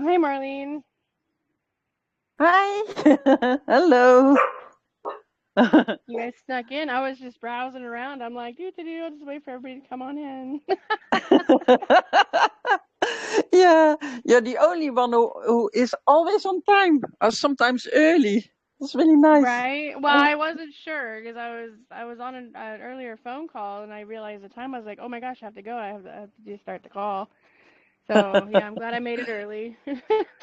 Hi, Marlene. Hi. Hello. You guys snuck in. I was just browsing around. I'm like, I'll just wait for everybody to come on in. Yeah, you're the only one who is always on time, or sometimes early. It's really nice. Right? Well, I wasn't sure because I was on an earlier phone call and I realized the time. I was like, oh my gosh, I have to go. I have to just start the call. So yeah, I'm glad I made it early.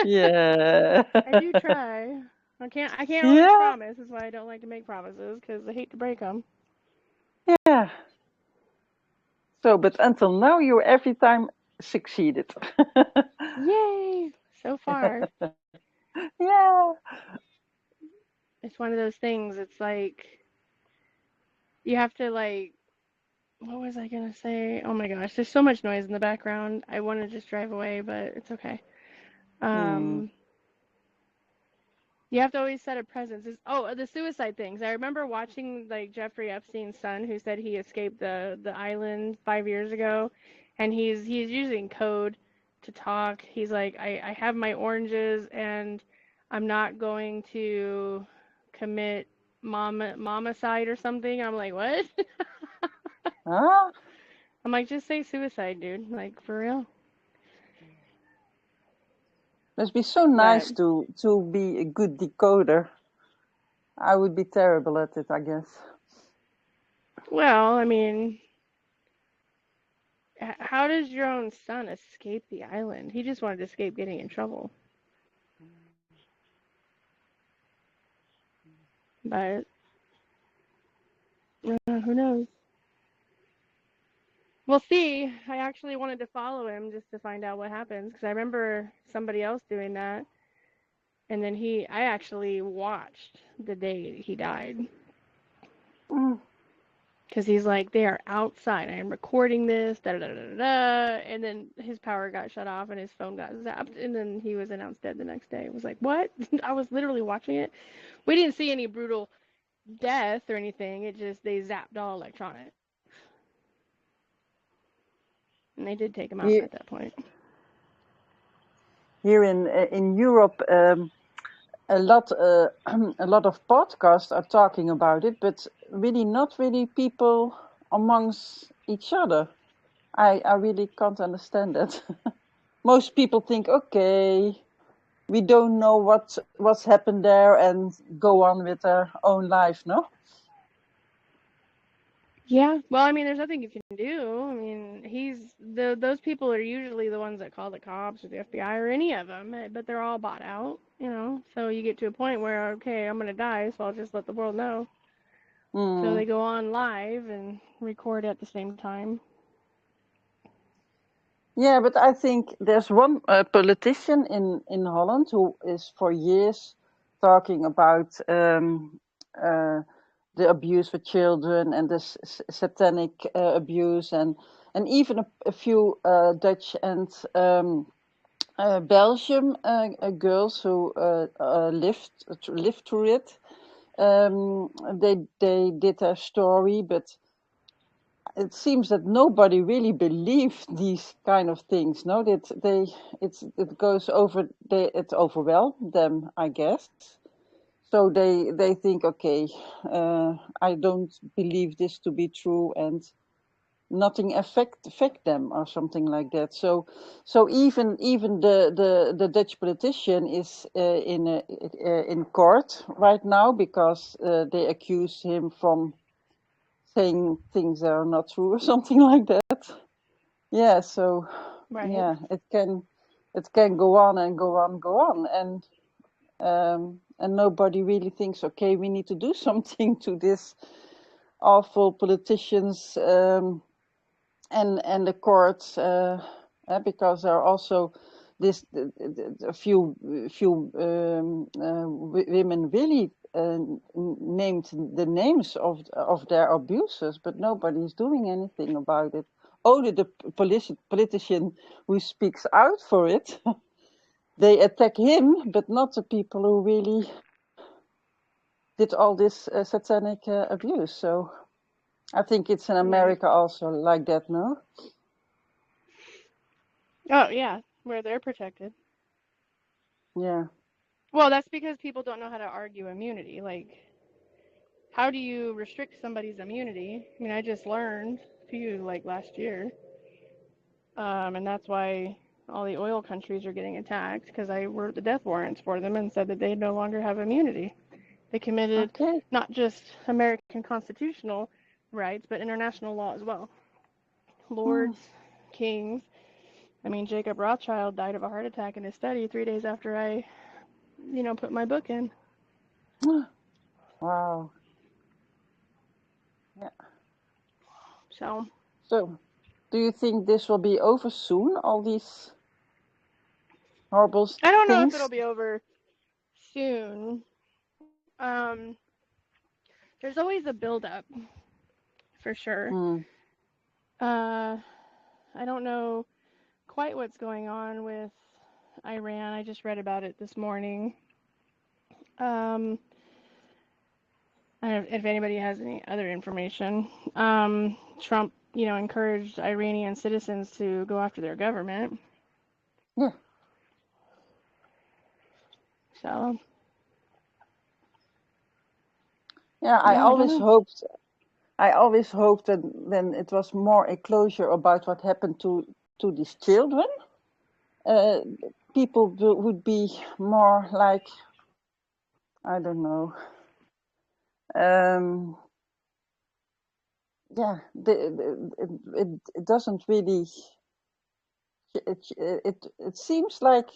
Yeah. I do try. I can't always Yeah. promise. That's why I don't like to make promises because I hate to break them. Yeah. So, but until now, you every time succeeded. Yay! So far, Yeah. it's one of those things. It's like you have to like what was I gonna say? Oh my gosh, there's so much noise in the background. I want to just drive away, but it's okay. Mm. Um, you have to always set a presence. The suicide things. I remember watching like Jeffrey Epstein's son, who said he escaped the island 5 years ago, and he's using code to talk. He's like, I have my oranges, and I'm not going to commit momicide or something. I'm like, what? Ah, I'm like, just say suicide, dude. Like for real. must be so But nice to be a good decoder. I would be terrible at it, I guess. well, I mean, how does your own son escape the island? He just wanted to escape getting in trouble. But who knows? We'll see. I actually wanted to follow him just to find out what happens because I remember somebody else doing that, and then I actually watched the day he died Mm. because he's like, they are outside. I am recording this, da da da da da, and then his power got shut off and his phone got zapped, and then he was announced dead the next day. It was like, what? I was literally watching it. We didn't see any brutal death or anything. It just they zapped all electronic, and they did take him out Here, at that point. here in Europe, a lot a lot of podcasts are talking about it, but really not really people amongst each other. I really can't understand that. Most people think, okay, we don't know what's happened there, and go on with their own life. No. Yeah, well, I mean, there's nothing you can do. I mean, those people are usually the ones that call the cops or the FBI or any of them, but they're all bought out, you know. So you get to a point where, okay, I'm gonna die, so I'll just let the world know. So Mm. they go on live and record at the same time. Yeah, but I think there's one politician in Holland who is for years talking about uh, the abuse for children and the satanic abuse, and even a few Dutch and Belgium girls who lived through it. They did a story, but it seems that nobody really believed these kind of things. No, that it goes over. It overwhelmed them, I guess. So they think, okay, I don't believe this to be true, and nothing affect them or something like that. So even the Dutch politician is in court right now because they accuse him from saying things that are not true or something like that. Yeah, so Right. yeah, it can go on and go on, go on, and nobody really thinks, okay, we need to do something to this awful politicians, and the courts, because there are also this a few women really named the names of their abusers, but nobody is doing anything about it. Only the politician who speaks out for it, they attack him, but not the people who really did all this satanic abuse. So I think it's in Right. America also like that, no? Oh yeah, where they're protected. Yeah. Well, that's because people don't know how to argue immunity. Like, how do you restrict somebody's immunity? I mean, I just learned a few like last year, and that's why all the oil countries are getting attacked because I wrote the death warrants for them and said that they no longer have immunity. They committed Okay. not just American constitutional rights, but international law as well. Hmm. Lords, kings. I mean, Jacob Rothschild died of a heart attack in his study 3 days after I, put my book in. Wow. Yeah. So So, do you think this will be over soon? All these horrible I don't know if it'll things? be over soon. There's always a buildup for sure. Hmm. Uh, I don't know quite what's going on with Iran. I just read about it this morning. Um, I don't know if anybody has any other information. Trump, encouraged Iranian citizens to go after their government. Yeah. So, Yeah. no, I don't know. I always hoped that when it was more a closure about what happened to these children, uh, people would be more like, I don't know. Um, yeah, it doesn't really. It seems like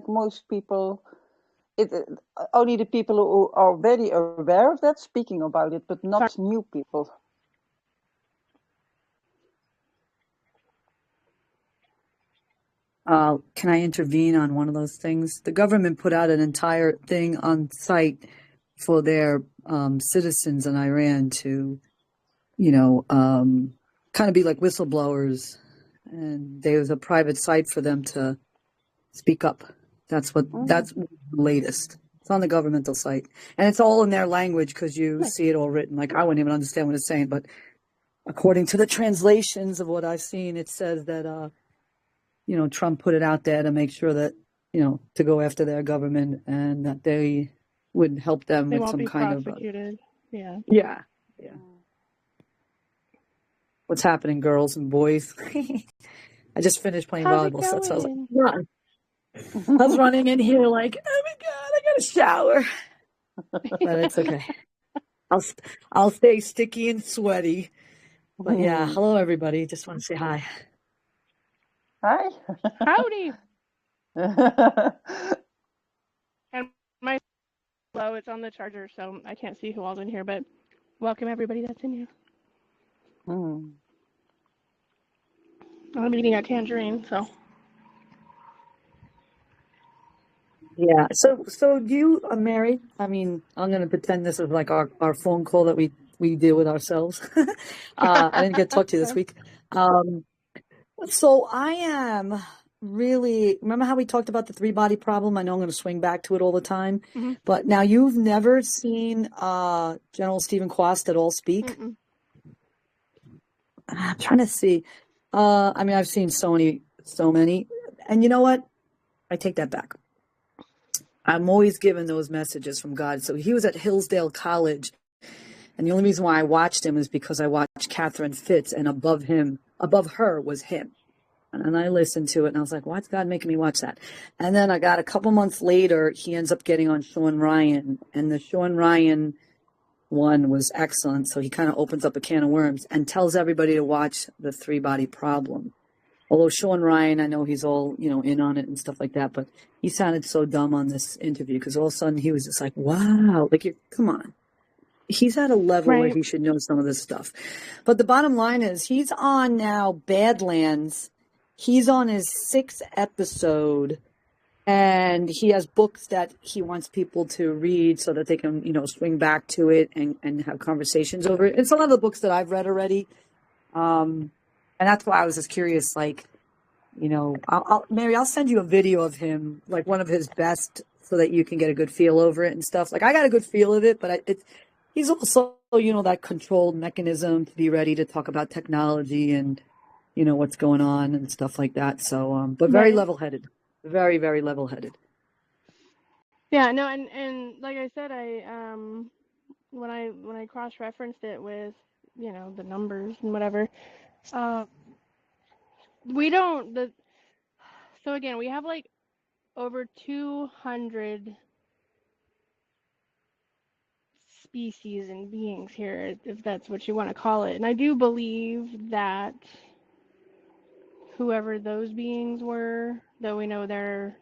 most people. Only the people who are already aware of that speaking about it, but Sorry. not new people. Can I intervene on one of those things? The government put out an entire thing on site for their citizens in Iran to, kind of be like whistleblowers. And there was a private site for them to speak up. Mm. That's the latest. It's on the governmental site. And it's all in their language because you Nice. see it all written. Like I wouldn't even understand what it's saying, but according to the translations of what I've seen, it says that Trump put it out there to make sure that, to go after their government and that they would help them They with won't some be kind of, prosecuted. Yeah. yeah, yeah. What's happening, girls and boys? I just finished playing How's it volleyball, so that's why I was like, going? run. I was running in here like, oh my God, I got to shower. But it's okay. I'll, I'll stay sticky and sweaty. But yeah, hello, everybody. Just want to say hi. Hi. Howdy. And my low, it's on the charger, so I can't see who all's in here, but welcome everybody that's in here. Hmm. I'm eating a tangerine, so. Yeah. So you are married? I mean, I'm gonna pretend this is like our phone call that we deal with ourselves. I didn't get to talk to you this Sure. week. So I am really, remember how we talked about the three body problem? I know I'm gonna swing back to it all the time, Mm-hmm. but now you've never seen General Stephen Quast at all speak? Mm-mm. I'm trying to see. I mean, I've seen so many, and you know what? I take that back. I'm always given those messages from God. So he was at Hillsdale College, and the only reason why I watched him is because I watched Catherine Fitz, and above her was him. And I listened to it, and I was like, why's God making me watch that? And then I got a couple months later, he ends up getting on Sean Ryan, and the Sean Ryan one was excellent. So he kind of opens up a can of worms and tells everybody to watch The Three Body Problem. Although Sean Ryan, I know he's all, in on it and stuff like that, but he sounded so dumb on this interview because all of a sudden he was just like, wow, like, come on. He's at a level where Right. he should know some of this stuff. But the bottom line is he's on now Badlands. He's on his 6th episode, and he has books that he wants people to read so that they can, swing back to it and have conversations over it. It's a lot of the books that I've read already. And that's why I was just curious, like, Mary, I'll send you a video of him, like one of his best, so that you can get a good feel over it and stuff. Like I got a good feel of it, but he's also, that controlled mechanism to be ready to talk about technology and, what's going on and stuff like that. So, but very Right. level-headed, very, very level-headed. Yeah, no, and like I said, when I cross-referenced it with, the numbers and whatever, uh, we don't the so again, we have like over 200 species and beings here, if that's what you want to call it. And I do believe that whoever those beings were, though we know they're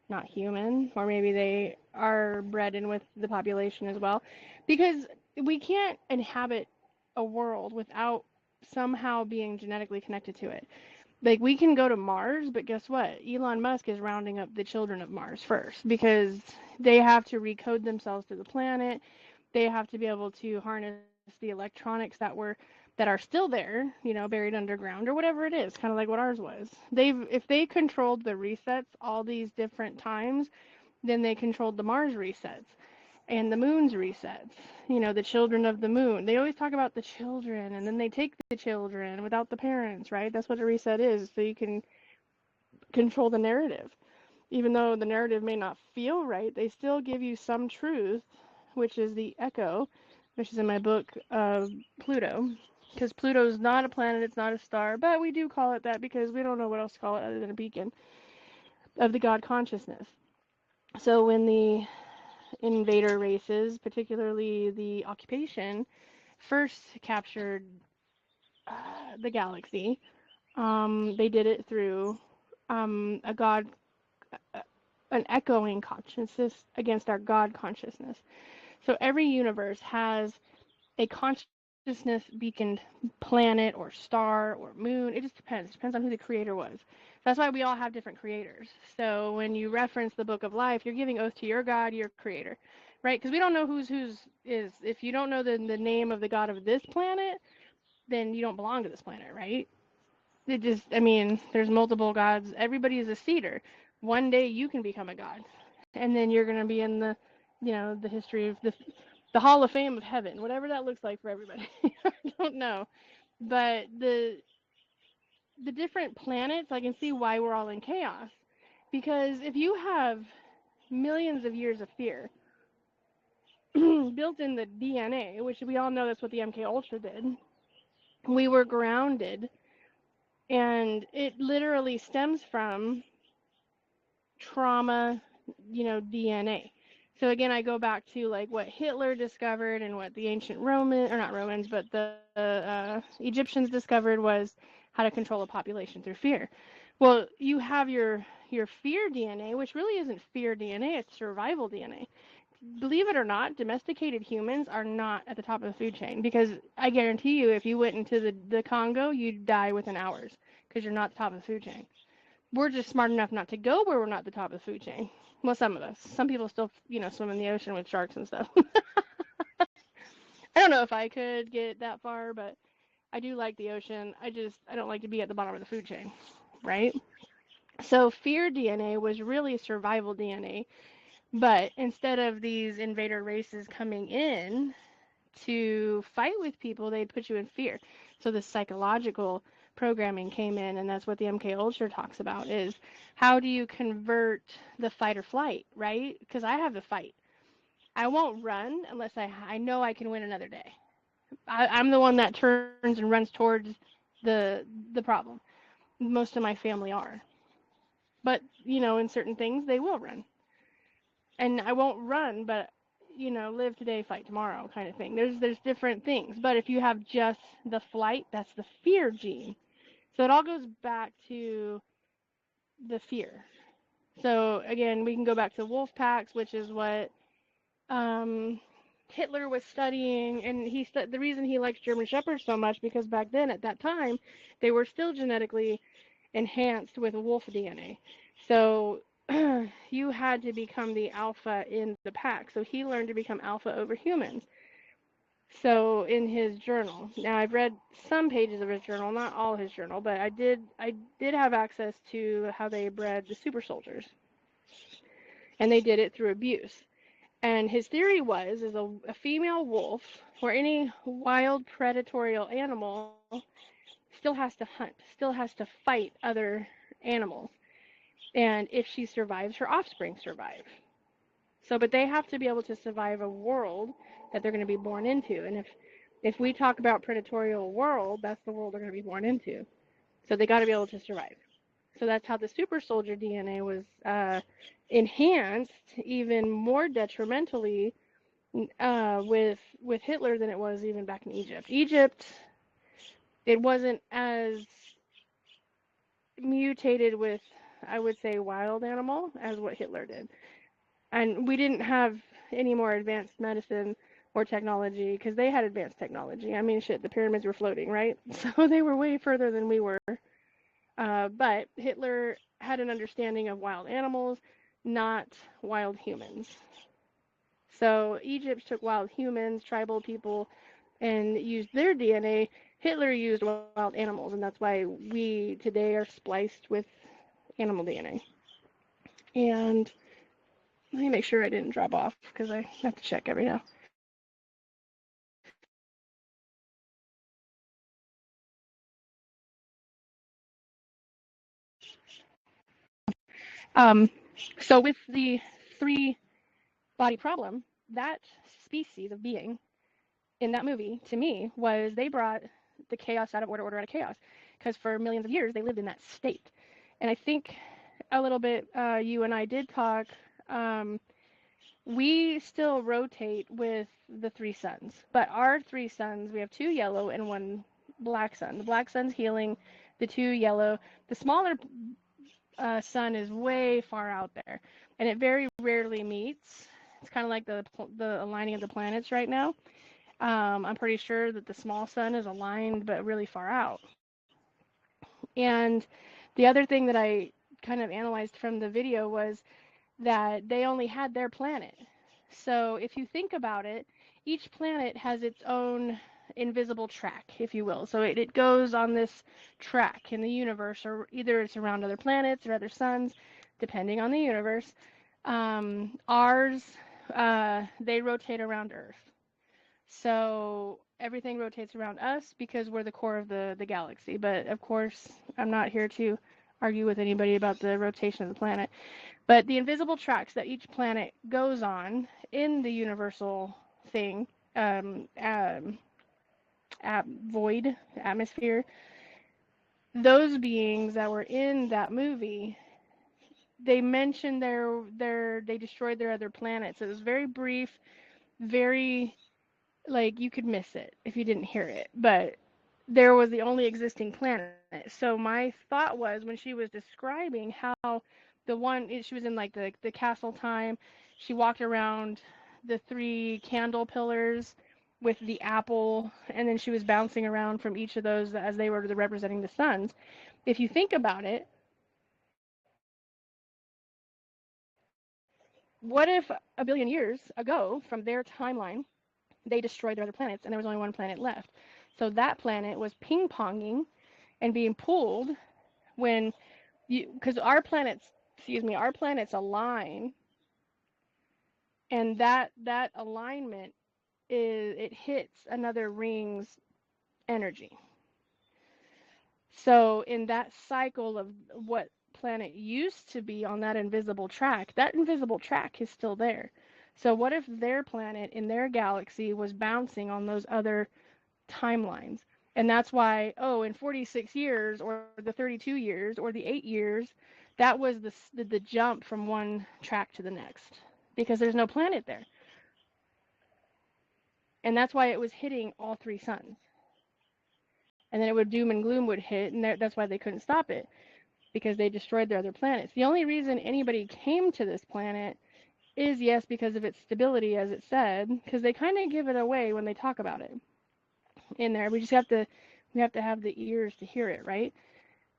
not human, or maybe they are bred in with the population as well, because we can't inhabit a world without somehow being genetically connected to it. Like, we can go to Mars, but guess what? Elon Musk is rounding up the children of Mars first because they have to recode themselves to the planet. They have to be able to harness the electronics that are still there, buried underground or whatever it is, kind of like what ours was. If they controlled the resets all these different times, then they controlled the Mars resets and the moon's resets. The children of the moon. They always talk about the children, and then they take the children without the parents, right? That's what a reset is, so you can control the narrative. Even though the narrative may not feel right, they still give you some truth, which is the echo, which is in my book, Pluto. Because Pluto's not a planet, it's not a star, but we do call it that because we don't know what else to call it other than a beacon of the God consciousness. So when the invader races, particularly the occupation, first captured the galaxy, they did it through a God, an echoing consciousness against our God consciousness. So every universe has a consciousness beaconed planet or star or moon. It just depends. It depends on who the creator was. That's why we all have different creators. So when you reference the book of life, you're giving oath to your God, your creator, right? Because we don't know whose is. If you don't know the name of the God of this planet, then you don't belong to this planet, right? I mean, there's multiple gods. Everybody is a seeder. One day you can become a god, and then you're gonna be in the history of the Hall of Fame of heaven, whatever that looks like for everybody. I don't know, but the different planets, I can see why we're all in chaos. Because if you have millions of years of fear built in the DNA, which we all know that's what the MK Ultra did, we were grounded, and it literally stems from trauma, DNA. So again, I go back to like what Hitler discovered and what the ancient Roman, or not Romans, but the Egyptians discovered was how to control a population through fear. Well, you have your fear DNA, which really isn't fear DNA, it's survival DNA. Believe it or not, domesticated humans are not at the top of the food chain because I guarantee you, if you went into the Congo, you'd die within hours because you're not at the top of the food chain. We're just smart enough not to go where we're not at the top of the food chain. Well, some of us. Some people still, swim in the ocean with sharks and stuff. I don't know if I could get that far, but I do like the ocean. I don't like to be at the bottom of the food chain, right? So fear DNA was really survival DNA, but instead of these invader races coming in to fight with people, they'd put you in fear. So the psychological programming came in, and that's what the MK Ultra talks about is how do you convert the fight or flight, right? Because I have the fight. I won't run unless I know I can win another day. I'm the one that turns and runs towards the problem. Most of my family are. But, in certain things they will run. And I won't run, but live today, fight tomorrow kind of thing. There's different things. But if you have just the flight, that's the fear gene. So it all goes back to the fear. So again, we can go back to wolf packs, which is what um, Hitler was studying, and the reason he likes German Shepherds so much because back then at that time they were still genetically enhanced with wolf DNA. So you had to become the alpha in the pack. So he learned to become alpha over humans. So in his journal, now I've read some pages of his journal, not all his journal, but I did have access to how they bred the super soldiers, and they did it through abuse. And his theory was is a female wolf or any wild predatory animal still has to hunt, still has to fight other animals. And if she survives, her offspring survive. So, but they have to be able to survive a world that they're going to be born into. And if we talk about predatorial world, that's the world they're going to be born into. So they got to be able to survive. So that's how the super soldier DNA was enhanced even more detrimentally with Hitler than it was even back in Egypt. Egypt, it wasn't as mutated with, I would say, wild animal as what Hitler did. And we didn't have any more advanced medicine or technology because they had advanced technology. I mean, shit, the pyramids were floating, right? So they were way further than we were. But Hitler had an understanding of wild animals, not wild humans. So Egypt took wild humans, tribal people, and used their DNA. Hitler used wild animals, and that's why we today are spliced with animal DNA. And let me make sure I didn't drop off because I have to check every now. Um, so with the three body problem, that species of being in that movie, to me, was they brought the chaos out of order, order out of chaos. Because for millions of years, they lived in that state. And I think a little bit, you and I did talk, we still rotate with the three suns. But our three suns, we have two yellow and one black sun. The black sun's healing, the two yellow. The smaller sun is way far out there. And it very rarely meets. It's kind of like the aligning of the planets right now. I'm pretty sure that the small sun is aligned but really far out. And the other thing that I kind of analyzed from the video was that they only had their planet. So if you think about it, each planet has its own invisible track, if you will. So it goes on this track in the universe, or either it's around other planets or other suns, depending on the universe. Ours, they rotate around Earth. So everything rotates around us because we're the core of the galaxy. But of course, I'm not here to argue with anybody about the rotation of the planet. But the invisible tracks that each planet goes on in the universal thing, void, atmosphere, those beings that were in that movie, they mentioned they destroyed their other planets. It was very brief, very, like, you could miss it if you didn't hear it, but there was the only existing planet. So my thought was, when she was describing how she was in like the castle time, she walked around the three candle pillars with the apple, and then she was bouncing around from each of those as they were representing the suns. If you think about it, what if a billion years ago from their timeline they destroyed their other planets and there was only one planet left? So that planet was ping ponging and being pulled when because our planets align, and that alignment it hits another ring's energy. So in that cycle of what planet used to be on that invisible track, that invisible track is still there. So what if their planet in their galaxy was bouncing on those other timelines? And that's why, oh, in 46 years or the 32 years or the 8 years, that was the jump from one track to the next because there's no planet there. And that's why it was hitting all three suns. And then it would doom and gloom would hit, and that's why they couldn't stop it because they destroyed their other planets. The only reason anybody came to this planet is, yes, because of its stability, as it said, because they kind of give it away when they talk about it in there. We have to have the ears to hear it, right?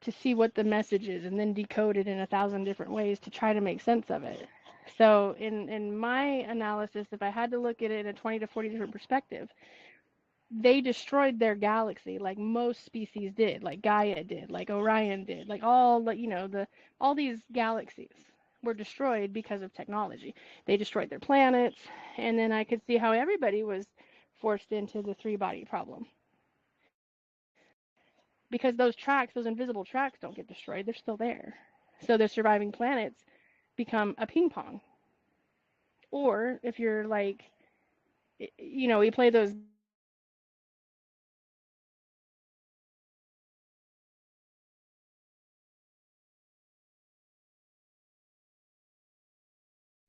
To see what the message is and then decode it in 1,000 different ways to try to make sense of it. So in my analysis, if I had to look at it in a 20 to 40 different perspective, they destroyed their galaxy like most species did, like Gaia did, like Orion did, like all these galaxies were destroyed because of technology. They destroyed their planets, and then I could see how everybody was forced into the three-body problem. Because those tracks, those invisible tracks, don't get destroyed, they're still there. So the surviving planets become a ping pong Or if you're like, you know, we play those games where you have to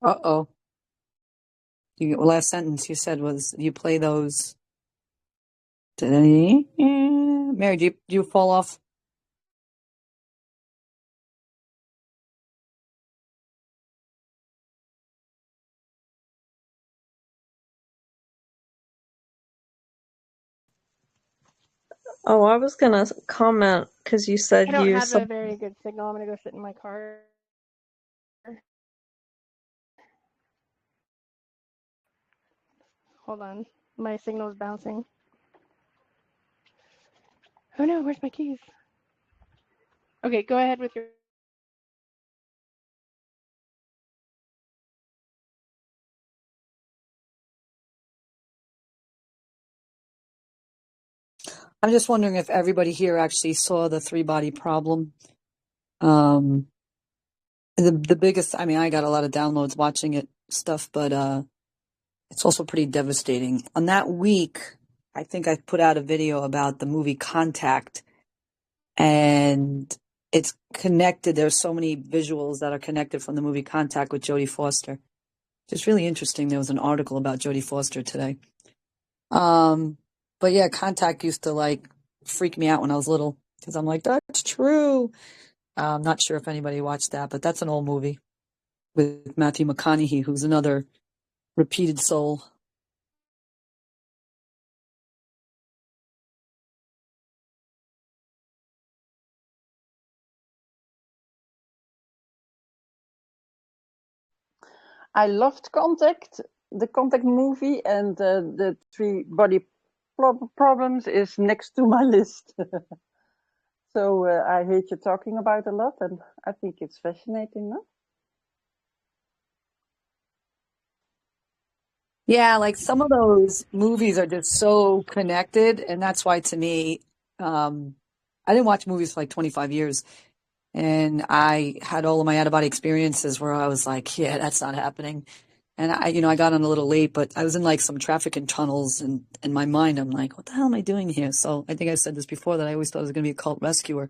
like Uh-oh. The last sentence you said was you play those. Mary, do you fall off? Oh, I was gonna comment because you I said don't you have a some. very good signal. I'm gonna go sit in my car. Hold on. My signal's bouncing. Oh no, where's my keys? Okay, go ahead with your. I'm just wondering if everybody here actually saw the three-body problem. Um, the biggest, I mean, I got a lot of downloads watching it stuff, but it's also pretty devastating. On that week, I think I put out a video about the movie Contact, and it's connected. There's so many visuals that are connected from the movie Contact with Jodie Foster. It's really interesting. There was an article about Jodie Foster today. Um, but yeah, Contact used to like freak me out when I was little because I'm like, that's true. I'm not sure if anybody watched that, but that's an old movie with Matthew McConaughey, who's another repeated soul. I loved Contact, the Contact movie, and the three body problems is next to my list. So I heard you talking about a lot, and I think it's fascinating, no? Yeah, like some of those movies are just so connected, and that's why to me, um, I didn't watch movies for like 25 years, and I had all of my out-of-body experiences where I was like, yeah, that's not happening. And I got on a little late, but I was in like some traffic and tunnels, and in my mind, I'm like, what the hell am I doing here? So I think I said this before that I always thought I was going to be a cult rescuer.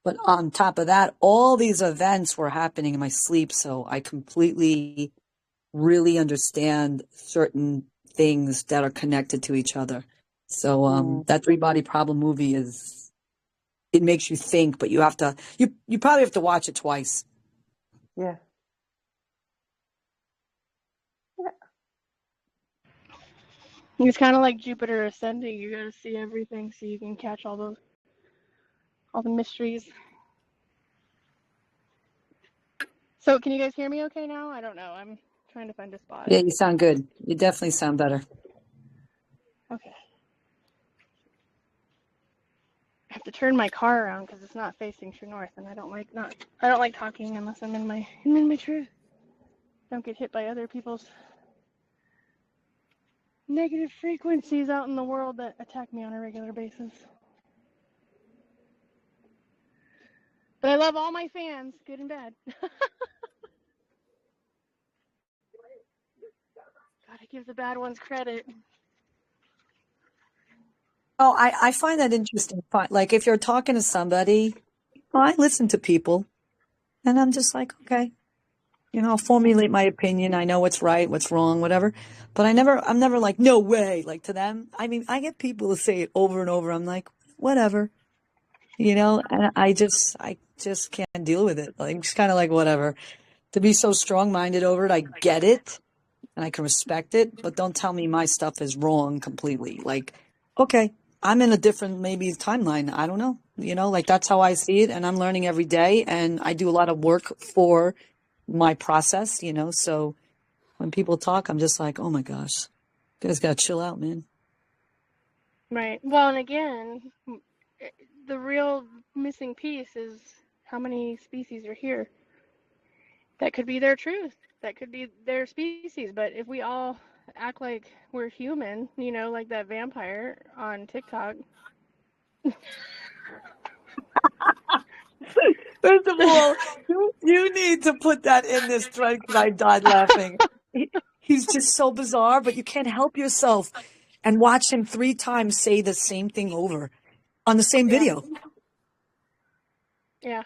But on top of that, all these events were happening in my sleep, so I completely really understand certain things that are connected to each other. So Mm, that three body problem movie is it makes you think, but you probably have to watch it twice. yeah. Yeah. It's kind of like Jupiter ascending. You gotta see everything so you can catch all the mysteries. So can you guys hear me okay now? I don't know. I'm trying to find a spot. Yeah, you sound good. You definitely sound better. Okay. I have to turn my car around because it's not facing true north, and I don't like talking unless I'm in my truth. Don't get hit by other people's negative frequencies out in the world that attack me on a regular basis. But I love all my fans, good and bad. Gotta give the bad ones credit. Oh, I find that interesting. Like if you're talking to somebody, well, I listen to people, and I'm just like, okay, I'll formulate my opinion. I know what's right, what's wrong, whatever. But I'm never like, no way, like to them. I mean, I get people to say it over and over. I'm like, whatever, and I just can't deal with it. Like, I'm just kind of like, whatever. To be so strong-minded over it, I get it and I can respect it, but don't tell me my stuff is wrong completely. Like, okay, I'm in a different maybe timeline. I don't know. Like that's how I see it, and I'm learning every day, and I do a lot of work for my process. So when people talk, I'm just like, oh my gosh, you guys gotta chill out, man. Right. Well, and again, the real missing piece is how many species are here. That could be their truth. That could be their species. But if we all act like we're human, like that vampire on TikTok. First of all, you need to put that in this thread because I died laughing. He's just so bizarre, but you can't help yourself and watch him 3 times say the same thing over on the same Yeah. video. Yeah.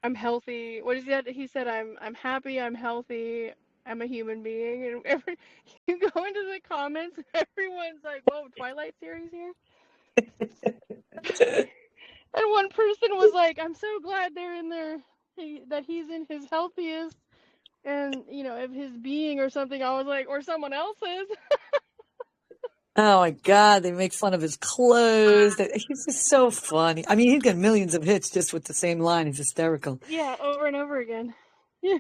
I'm healthy. What is that? He said, I'm happy, I'm healthy, I'm a human being. And you go into the comments, everyone's like, whoa, Twilight series here? And one person was like, I'm so glad they're in there, that he's in his healthiest and, of his being or something. I was like, or someone else's. Oh my God, they make fun of his clothes. He's just so funny. I mean, he's got millions of hits just with the same line. It's hysterical. Yeah, over and over again. Yeah,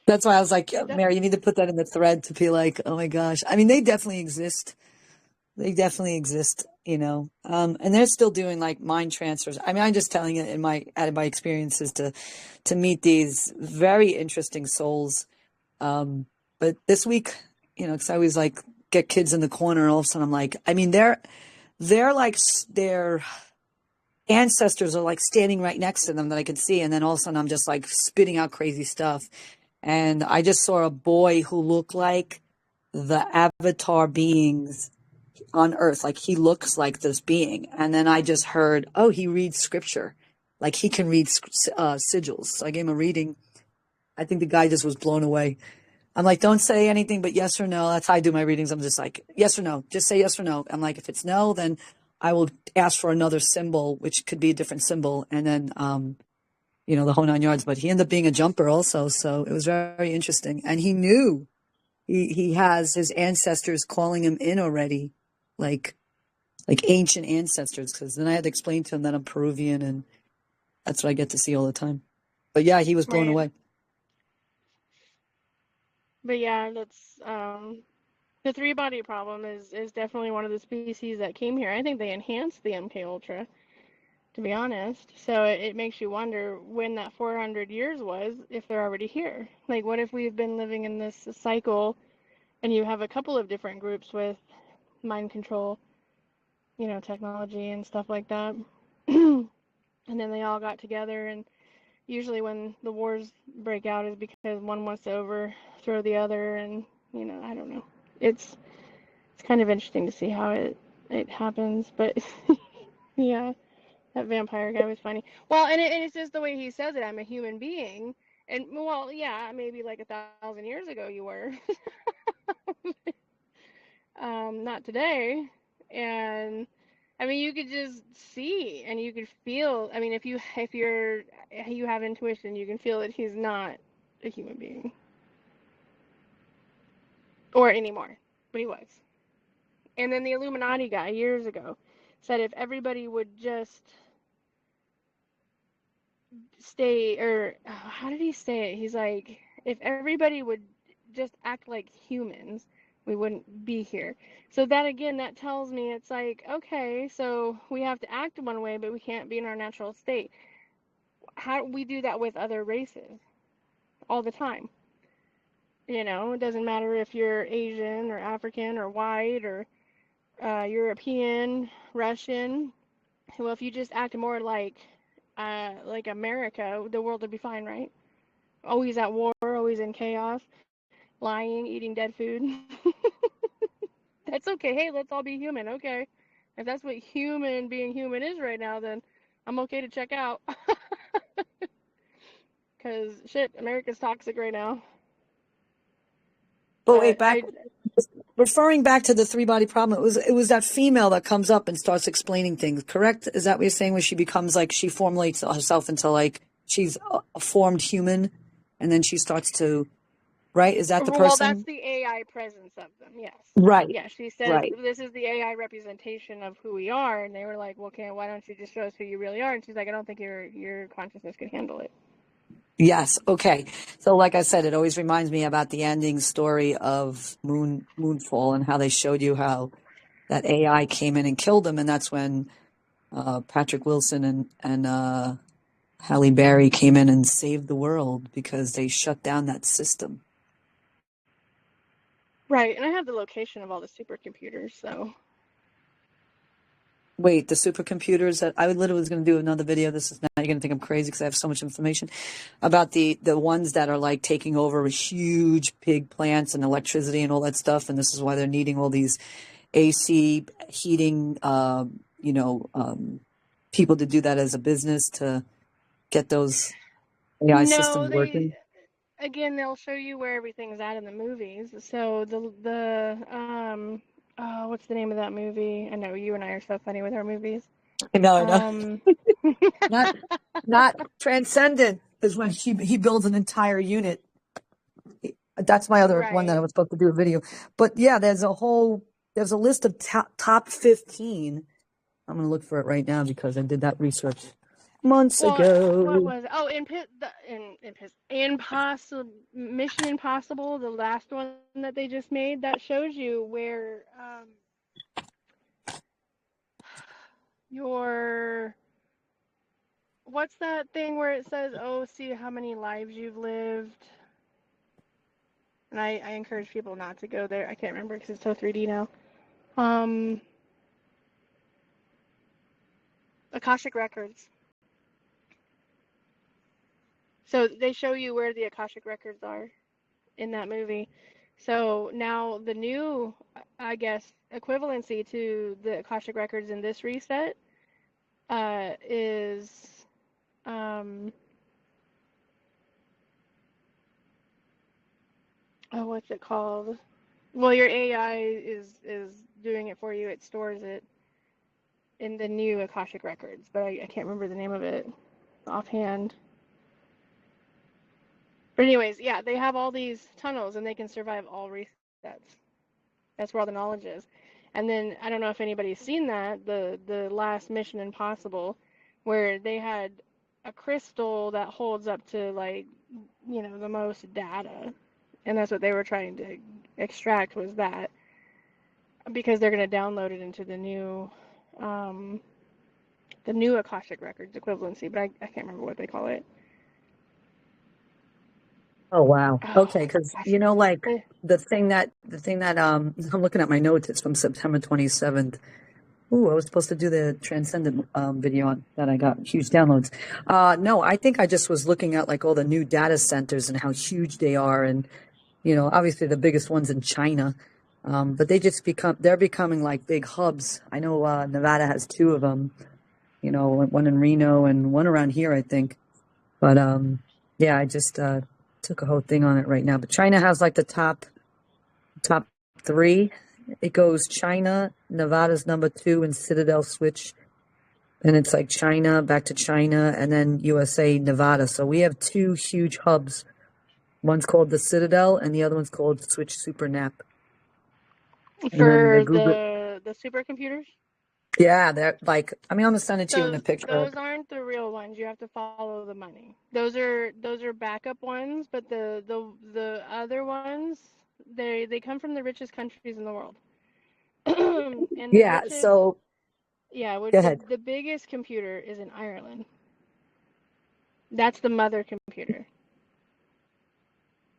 That's why I was like, it Mary, you need to put that in the thread to be like, oh my gosh. I mean, they definitely exist. They definitely exist, and they're still doing like mind transfers. I mean, I'm just telling you out of my experiences to meet these very interesting souls. But this week, because I always like get kids in the corner, and all of a sudden I'm like, I mean, they're like their ancestors are like standing right next to them that I can see, and then all of a sudden I'm just like spitting out crazy stuff. And I just saw a boy who looked like the avatar beings on earth. Like he looks like this being. And then I just heard, oh, he reads scripture. Like he can read sigils. So I gave him a reading. I think the guy just was blown away. I'm like, don't say anything but yes or no. That's how I do my readings. I'm just like, yes or no. Just say yes or no. I'm like, if it's no, then I will ask for another symbol, which could be a different symbol. And then, the whole 9 yards. But he ended up being a jumper also. So it was very, very interesting. And he knew he has his ancestors calling him in already, like ancient ancestors. Because then I had to explain to him that I'm Peruvian, and that's what I get to see all the time. But yeah, he was blown right. away. But yeah, that's the three body problem is definitely one of the species that came here. I think they enhanced the MK Ultra, to be honest. So it makes you wonder when that 400 years was, if they're already here. Like, what if we've been living in this cycle and you have a couple of different groups with mind control, technology and stuff like that. And then they all got together, and usually when the wars break out is because one wants to overthrow the other, and I don't know. It's kind of interesting to see how it happens, but yeah, that vampire guy was funny. Well, and it's just the way he says it. I'm a human being, and well, yeah, maybe like 1,000 years ago you were, not today, and I mean you could just see and you could feel. I mean, if you have intuition, you can feel that he's not a human being or anymore, but he was. And then the Illuminati guy years ago said if everybody would just stay, or how did he say it? He's like, if everybody would just act like humans, we wouldn't be here. So that again, that tells me it's like, okay, so we have to act one way, but we can't be in our natural state. How do we do that with other races all the time? It doesn't matter if you're Asian or African or white or European, Russian. Well, if you just act more like America, the world would be fine, right? Always at war, always in chaos, lying, eating dead food. That's okay. Hey, let's all be human. Okay. If that's what being human is right now, then I'm okay to check out. Because shit, America's toxic right now. But wait, But referring back to the 3 body problem, it was that female that comes up and starts explaining things, correct? Is that what you're saying? Where she becomes like, she formulates herself into like she's a formed human, and then she starts to, right? Is that the well, that's person? the AI presence of them. Yes. Right, Yeah, she says right. this is the AI representation of who we are, and they were like, "Well, okay, why don't you just show us who you really are?" And she's like, "I don't think your consciousness can handle it." Yes. Okay. So, like I said, it always reminds me about the ending story of Moonfall, and how they showed you how that AI came in and killed them, and that's when Patrick Wilson and Halle Berry came in and saved the world because they shut down that system. Right, and I have the location of all the supercomputers, so Wait, the supercomputers that I literally was going to do another video. This is now you're going to think I'm crazy because I have so much information about the ones that are like taking over huge big plants and electricity and all that stuff. And this is why they're needing all these AC heating, people to do that as a business to get those AI No, systems they working. again they'll show you where everything's at in the movies. So the oh, what's the name of that movie? I know you and I are so funny with our movies. I know. Um, Not not transcendent is when he builds an entire unit. That's my other one that I right. was supposed to do a video. But yeah, there's a list of top 15. I'm gonna look for it right now because I did that research months Well, what ago. was it? Oh, Impossible Mission Impossible, the last one that they just made, that shows you where your what's that thing where it says, "Oh, see how many lives you've lived." And I encourage people not to go there. I can't remember because it's so 3D now. Um, Akashic Records. So they show you where the Akashic Records are in that movie. So now the new, I guess, equivalency to the Akashic Records in this reset is um, oh, what's it called? Well, your AI is doing it for you. It stores it in the new Akashic Records, but I can't remember the name of it offhand. But anyways, yeah, they have all these tunnels and they can survive all resets. That's where all the knowledge is. And then I don't know if anybody's seen that, the last Mission Impossible, where they had a crystal that holds up to like, the most data. And that's what they were trying to extract was that because they're going to download it into um, the new Akashic Records equivalency, but I can't remember what they call it. Oh wow. Oh, Okay, because gosh. like Eh, the thing that I'm looking at my notes. It's from September 27th. Ooh, I was supposed to do the Transcendent video on that. I got huge downloads. No, I think I just was looking at like all the new data centers and how huge they are, and obviously the biggest ones in China. But they're becoming like big hubs. I know Nevada has two of them. One in Reno and one around here, I think. But yeah, I just took a whole thing on it right now. But China has like the top three. It goes China, Nevada's number two, and Citadel switch. And it's like China, back to China, and then USA, Nevada. So we have two huge hubs. One's called the Citadel, and the other one's called Switch Super Nap. And then the for Google, the supercomputers. yeah, they're like, I'm gonna send it to you in a Those picture. those aren't the real ones. You have to follow the money. Those are backup ones, but the other ones, they come from the richest countries in the world. And the Yeah, richest, so yeah, go the ahead. the biggest computer is in Ireland. That's the mother computer.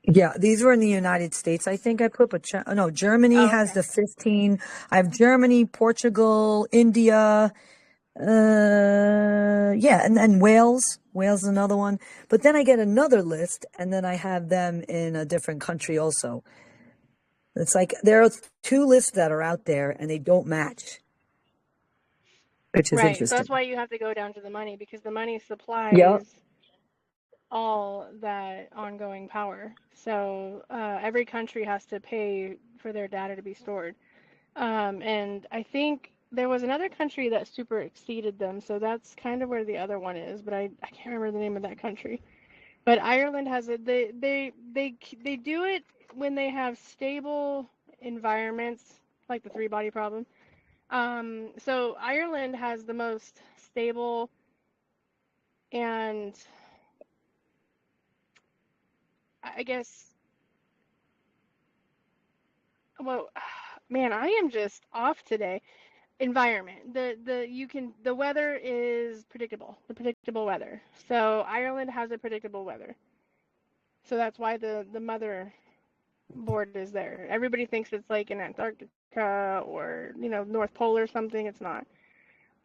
Yeah, these were in the United States, I think I put, but no, Germany Oh, has okay. the 15. I have Germany, Portugal, India, yeah, and then Wales. Wales is another one. But then I get another list, and then I have them in a different country also. It's like there are two lists that are out there, and they don't match, which is Right. So that's interesting. why you have to go down to the money because the money Yeah. supplies all that ongoing power. So every country has to pay for their data to be stored. And I think there was another country that super exceeded them, so that's kind of where the other one is, but I can't remember the name of that country. But Ireland has it. They do it when they have stable environments, like the three body problem. So Ireland has the most stable and I guess, well, man, I am just off today. Environment. The weather is predictable. The predictable weather. So Ireland has a predictable weather. So that's why the mother board is there. Everybody thinks it's like in Antarctica or North Pole or something. It's not.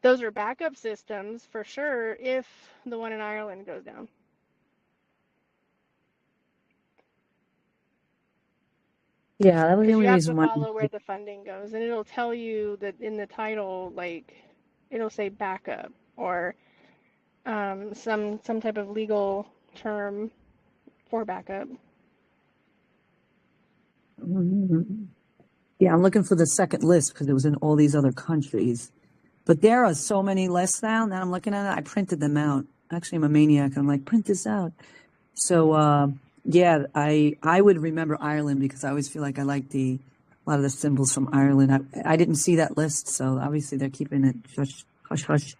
those are backup systems for sure if the one in Ireland goes down. Yeah, that was the Because you only have to reason why. follow where the funding goes, and it'll tell you that in the title, like it'll say backup or some type of legal term for backup. Yeah, I'm looking for the second list because it was in all these other countries. But there are so many lists now. Now I'm looking at it. I printed them out. Actually, I'm a maniac. I'm like, print this out. So yeah, I would remember Ireland because I always feel like I like a lot of the symbols from Ireland. I didn't see that list, so obviously they're keeping it hush hush.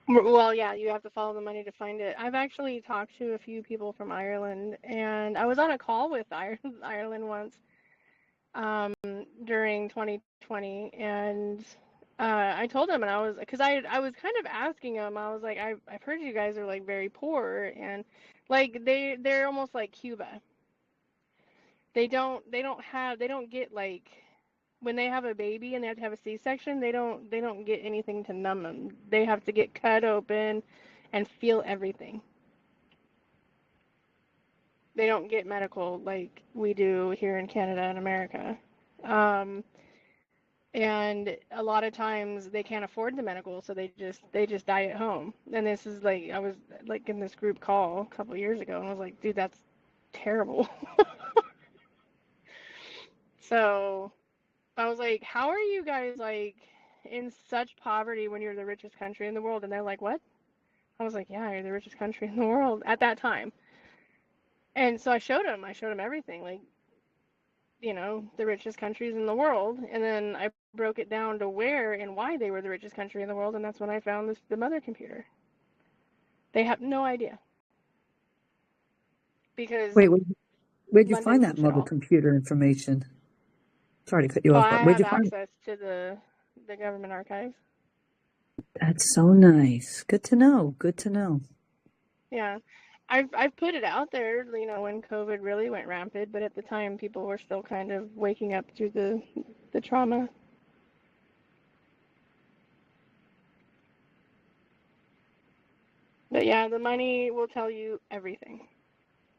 Well, yeah, you have to follow the money to find it. I've actually talked to a few people from Ireland, and I was on a call with Ireland once during 2020, and I told them, and because I was kind of asking them, I was like, I've heard you guys are like very poor, and like they're almost like Cuba. They don't get like when they have a baby and they have to have a C-section, they don't get anything to numb them. They have to get cut open and feel everything. They don't get medical like we do here in Canada and America. Um, and a lot of times they can't afford the medical, so they just die at home. And this is like I was like in this group call a couple years ago, and I was like, dude, that's terrible. So I was like, how are you guys like in such poverty when you're the richest country in the world? And they're like, what? I was like, yeah, you're the richest country in the world at that time. And so I showed them everything, like, the richest countries in the world. And then I broke it down to where and why they were the richest country in the world. And that's when I found the mother computer. They have no idea because Wait, where'd you London find that keeps it mother all. computer information? Sorry to cut you Oh, off, I but where'd have you find it? access to the government archives. That's so nice. Good to know. Good to know. Yeah. I've put it out there, when COVID really went rampant, but at the time people were still kind of waking up to the trauma. But yeah, the money will tell you everything.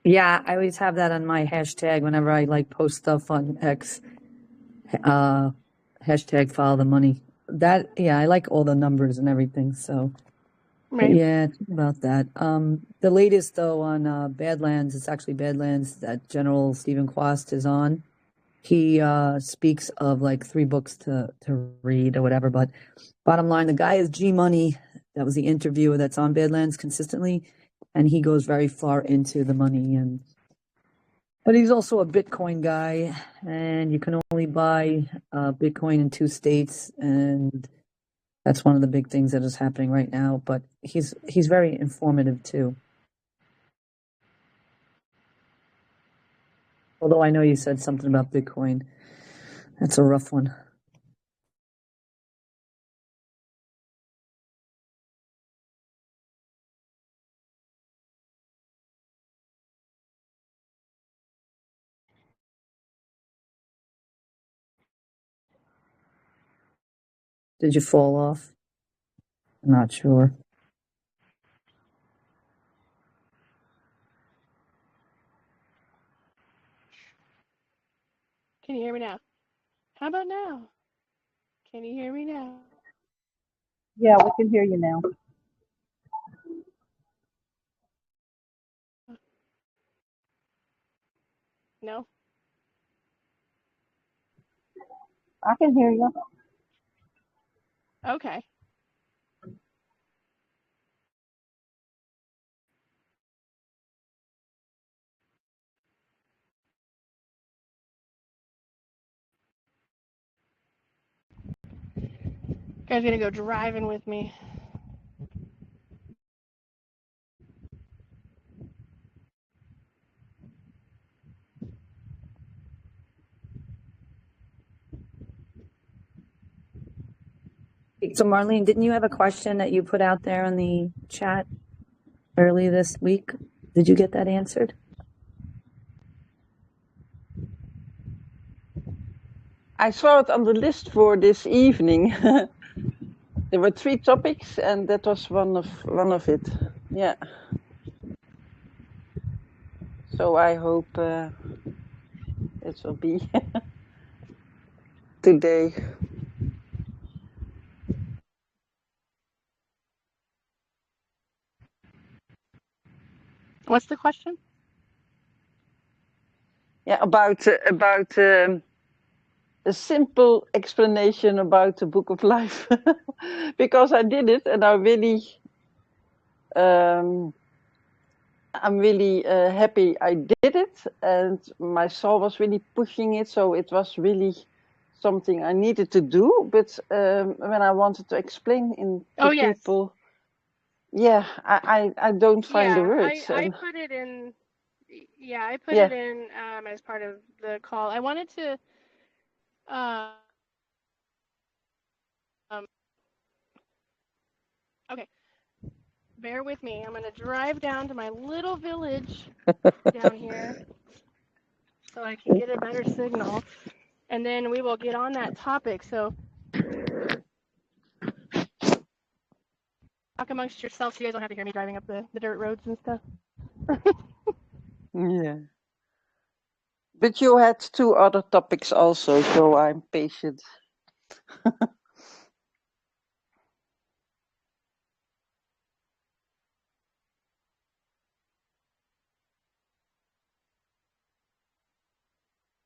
Yeah, I always have that on my hashtag whenever I like post stuff on X. Hashtag follow the money. Yeah, I like all the numbers and everything. So, but Right. yeah, it's about that. The latest though on Badlands, it's actually Badlands that General Stephen Quast is on. He speaks of like 3 books to read or whatever. But bottom line, the guy is G Money. That was the interviewer that's on Badlands consistently, and he goes very far into the money but he's also a Bitcoin guy, and you can only buy Bitcoin in 2 states, and that's one of the big things that is happening right now. But he's very informative too. Although I know you said something about Bitcoin, that's a rough one. Did you fall off? I'm not sure. Can you hear me now? How about now? Can you hear me now? Yeah, we can hear you now. No? I can hear you. Okay. You guys gonna go driving with me? So Marlene, didn't you have a question that you put out there in the chat early this week? Did you get that answered? I saw it on the list for this evening. There were 3 topics, and that was one of it. Yeah. So I hope it will be today. What's the question? Yeah, about a simple explanation about the Book of Life, because I did it, and um, I'm really happy I did it, and my soul was really pushing it, so it was really something I needed to do. But when I wanted to explain to Oh, yes. people, yeah, I don't find the Yeah, words, I and put it in. Yeah, I put yeah, it in as part of the call. I wanted to um okay, bear with me. I'm gonna drive down to my little village down here so I can get a better signal, and then we will get on that topic. So talk amongst yourselves. So you guys don't have to hear me driving up the dirt roads and stuff. yeah. But you had 2 other topics also, so I'm patient.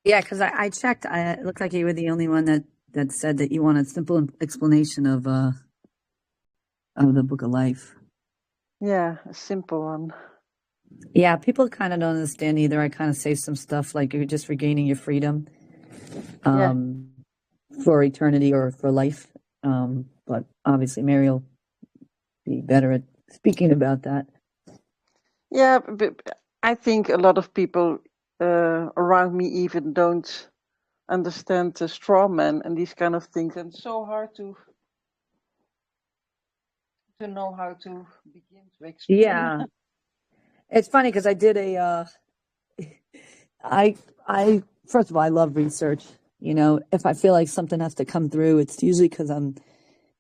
Yeah, because I checked. It looked like you were the only one that said that you want a simple explanation of the Book of Life. Yeah, a simple one. Yeah, people kind of don't understand either. I kind of say some stuff like you're just regaining your freedom Yeah, for eternity or for life. But obviously, Mary will be better at speaking about that. yeah. But I think a lot of people around me even don't understand the straw man and these kind of things, and it's so hard to know how to begin to explain. Yeah, it's funny because I did I first of all, I love research. You know, if I feel like something has to come through, it's usually because I'm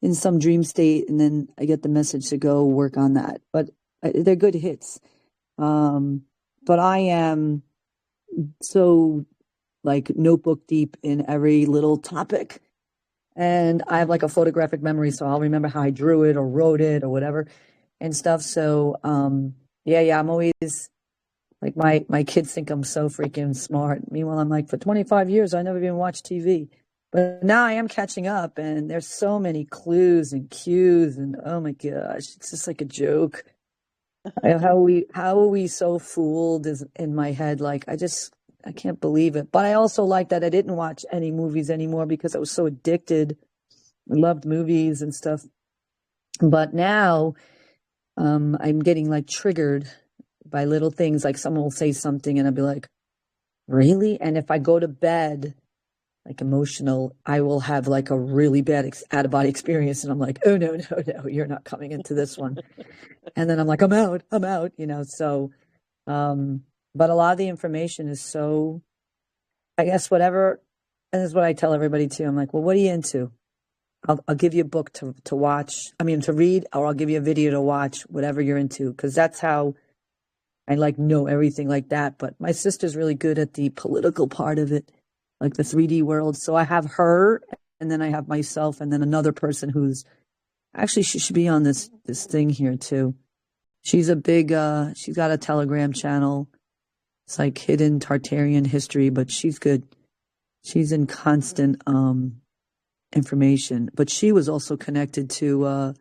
in some dream state, and then I get the message to go work on that. But they're good hits. But I am so like notebook deep in every little topic, and I have like a photographic memory, so I'll remember how I drew it or wrote it or whatever and stuff. So yeah, I'm always like my kids think I'm so freaking smart. Meanwhile, I'm like, for 25 years, I never even watched TV. But now I am catching up, and there's so many clues and cues, and oh my gosh, it's just like a joke. How are we so fooled is in my head? Like I can't believe it. But I also like that I didn't watch any movies anymore because I was so addicted. I loved movies and stuff. But now I'm getting like triggered by little things, like someone will say something and I'll be like, really? And if I go to bed like emotional, I will have like a really bad out of body experience. And I'm like, oh, no, you're not coming into this one. And then I'm like, I'm out, you know? So, but a lot of the information is so, I guess, whatever. And this is what I tell everybody too. I'm like, well, what are you into? I'll give you a book to watch. I mean, to read, or I'll give you a video to watch, whatever you're into. Cause that's how I like know everything like that. But my sister's really good at the political part of it, like the 3D world. So I have her, and then I have myself, and then another person who's actually, she should be on this thing here too. She's a big she's got a Telegram channel. It's like hidden Tartarian history, but she's good. She's in constant information. But she was also connected to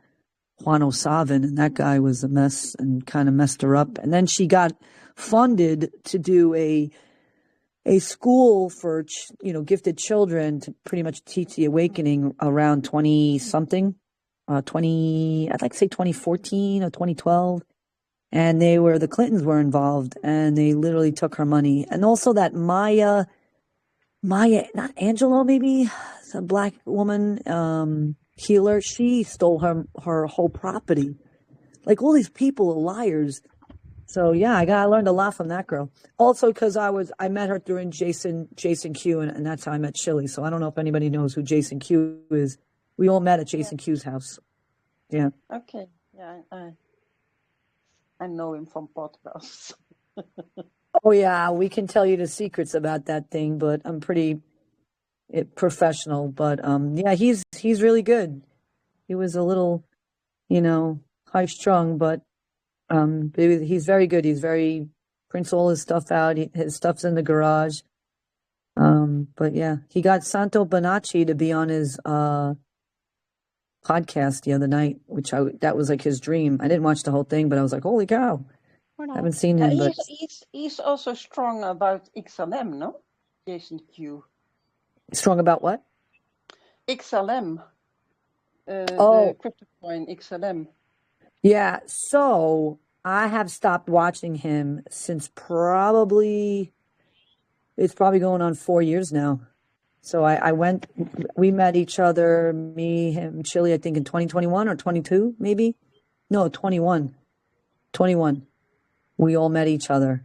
Juan O'Savin, and that guy was a mess and kind of messed her up. And then she got funded to do a school for gifted children to pretty much teach the awakening around 20 something, 20, I'd like to say 2014 or 2012. And the Clintons were involved, and they literally took her money. And also that Maya, not Angelo, maybe, a black woman, healer, she stole her whole property. Like, all these people are liars. So yeah, I learned a lot from that girl. Also, because I met her during Jason Q, and that's how I met Chili. So I don't know if anybody knows who Jason Q is. We all met at Jason Q's house. Yeah. Okay. Yeah, I know him from podcasts. Oh yeah, we can tell you the secrets about that thing, but I'm pretty professional. But yeah, he's really good. He was a little, high strung, but he's very good. He's very prints all his stuff out. His stuff's in the garage. But yeah, he got Santo Bonacci to be on his podcast the other night, that was like his dream. I didn't watch the whole thing, but I was like, holy cow, We're I not. haven't seen him. But He's also strong about XLM, no? Jason Q. strong about what? XLM, the Oh, crypto coin XLM. yeah. So I have stopped watching him since it's probably going on 4 years now. So we met each other, me, him, Chili, I think in 2021 or 22, maybe? No, 21. 21. We all met each other.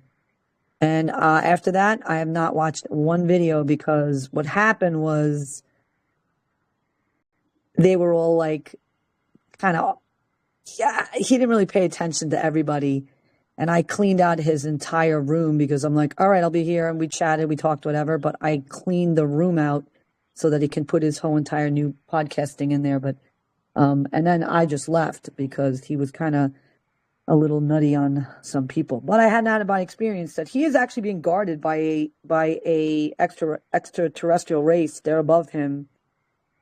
And after that, I have not watched one video because what happened was they were all like kind of, yeah, he didn't really pay attention to everybody. And I cleaned out his entire room because I'm like, all right, I'll be here. And we chatted, we talked, whatever. But I cleaned the room out so that he can put his whole entire new podcasting in there. But, and then I just left because he was kind of a little nutty on some people. But I had an out-of-body experience that he is actually being guarded by a extraterrestrial race. They're above him,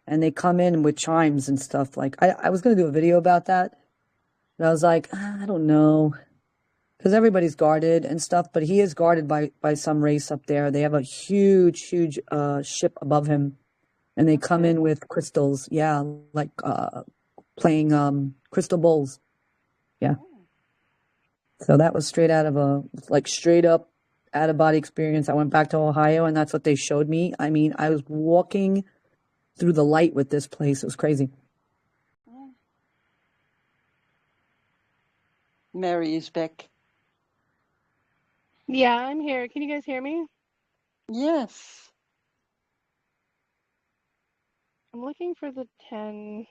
and they come in with chimes and stuff. Like I was going to do a video about that, but I was like, I don't know, because everybody's guarded and stuff. But he is guarded by some race up there. They have a huge ship above him, and they come in with crystals. Yeah, like playing crystal bowls. Yeah. So that was straight up out of body experience. I went back to Ohio and that's what they showed me. I mean, I was walking through the light with this place. It was crazy. Mary is back. Yeah, I'm here. Can you guys hear me? Yes. I'm looking for the 10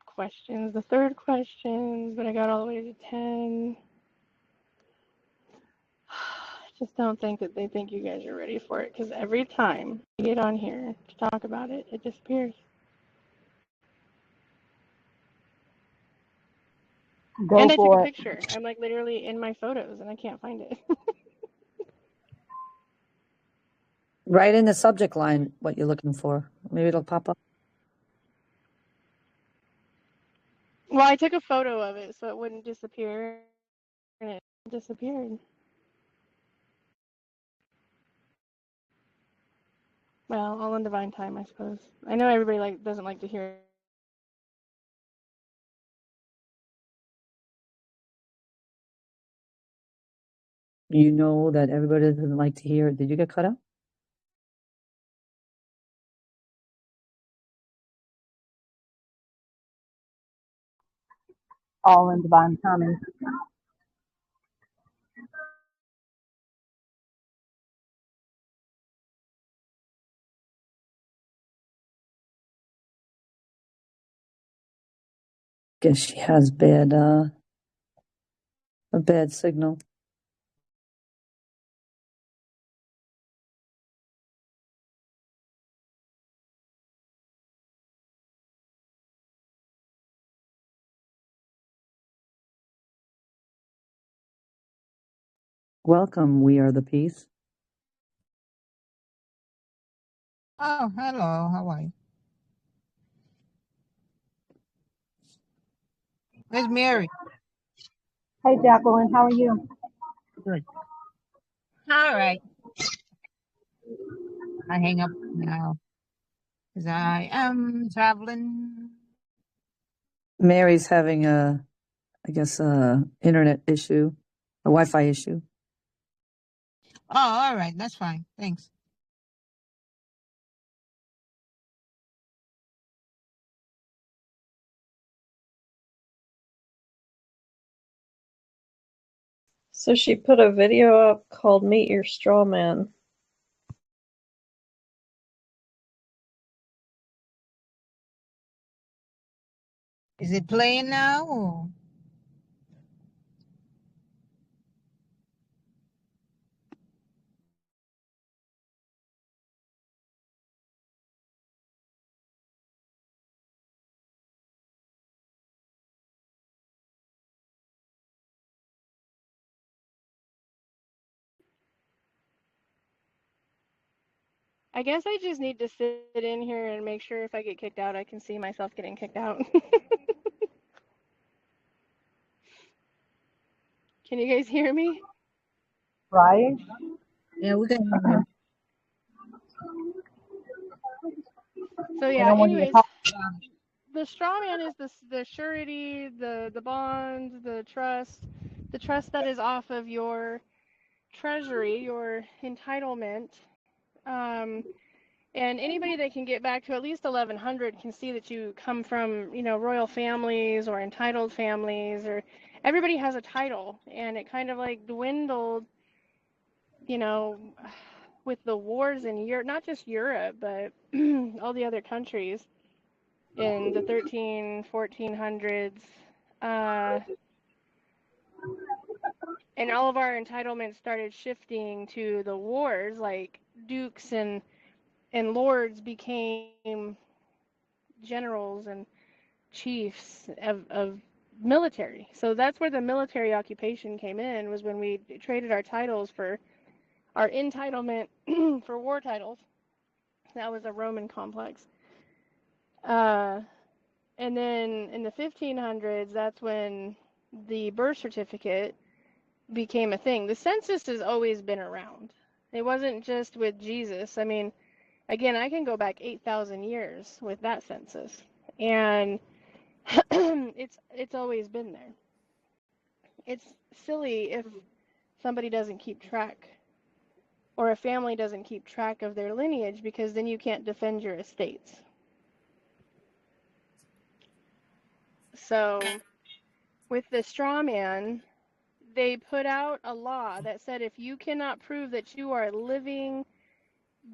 questions, the third questions, but I got all the way to 10. I just don't think that they think you guys are ready for it because every time you get on here to talk about it, it disappears. And I took a picture. I'm like literally in my photos and I can't find it. Right in the subject line, what you're looking for. Maybe it'll pop up. Well, I took a photo of it so it wouldn't disappear, and it disappeared. Well, all in divine time, I suppose. I know everybody doesn't like to hear. You know that everybody doesn't like to hear it. Did you get cut out? All in divine timing. Guess she has a bad signal. Welcome. We are the peace. Oh, hello. How are you? Where's Mary? Hey, Jacqueline, how are you? Good. All right. I hang up now because I am traveling. Mary's having I guess, internet issue, a Wi-Fi issue. Oh, all right. That's fine. Thanks. So she put a video up called Meet Your Straw Man. Is it playing now? Or? I guess I just need to sit in here and make sure if I get kicked out, I can see myself getting kicked out. Can you guys hear me? Right? Yeah, we can. So You yeah, know, when you anyways, talk, the straw man is the surety, the bond, the trust that is off of your treasury, your entitlement. Um, and anybody that can get back to at least 1100 can see that you come from, royal families or entitled families, or everybody has a title, and it kind of like dwindled, you know, with the wars in Europe, not just Europe, but all the other countries in the 1400s. Uh, and all of our entitlements started shifting to the wars, like dukes and lords became generals and chiefs of military. So that's where the military occupation came in, was when we traded our titles for our entitlement for war titles. That was a Roman complex. Uh, and then in the 1500s, that's when the birth certificate became a thing. The census has always been around. It wasn't just with Jesus. I mean, again, I can go back 8,000 years with that census. And it's always been there. It's silly if somebody doesn't keep track, or a family doesn't keep track of their lineage, because then you can't defend your estates. So with the straw man, they put out a law that said if you cannot prove that you are a living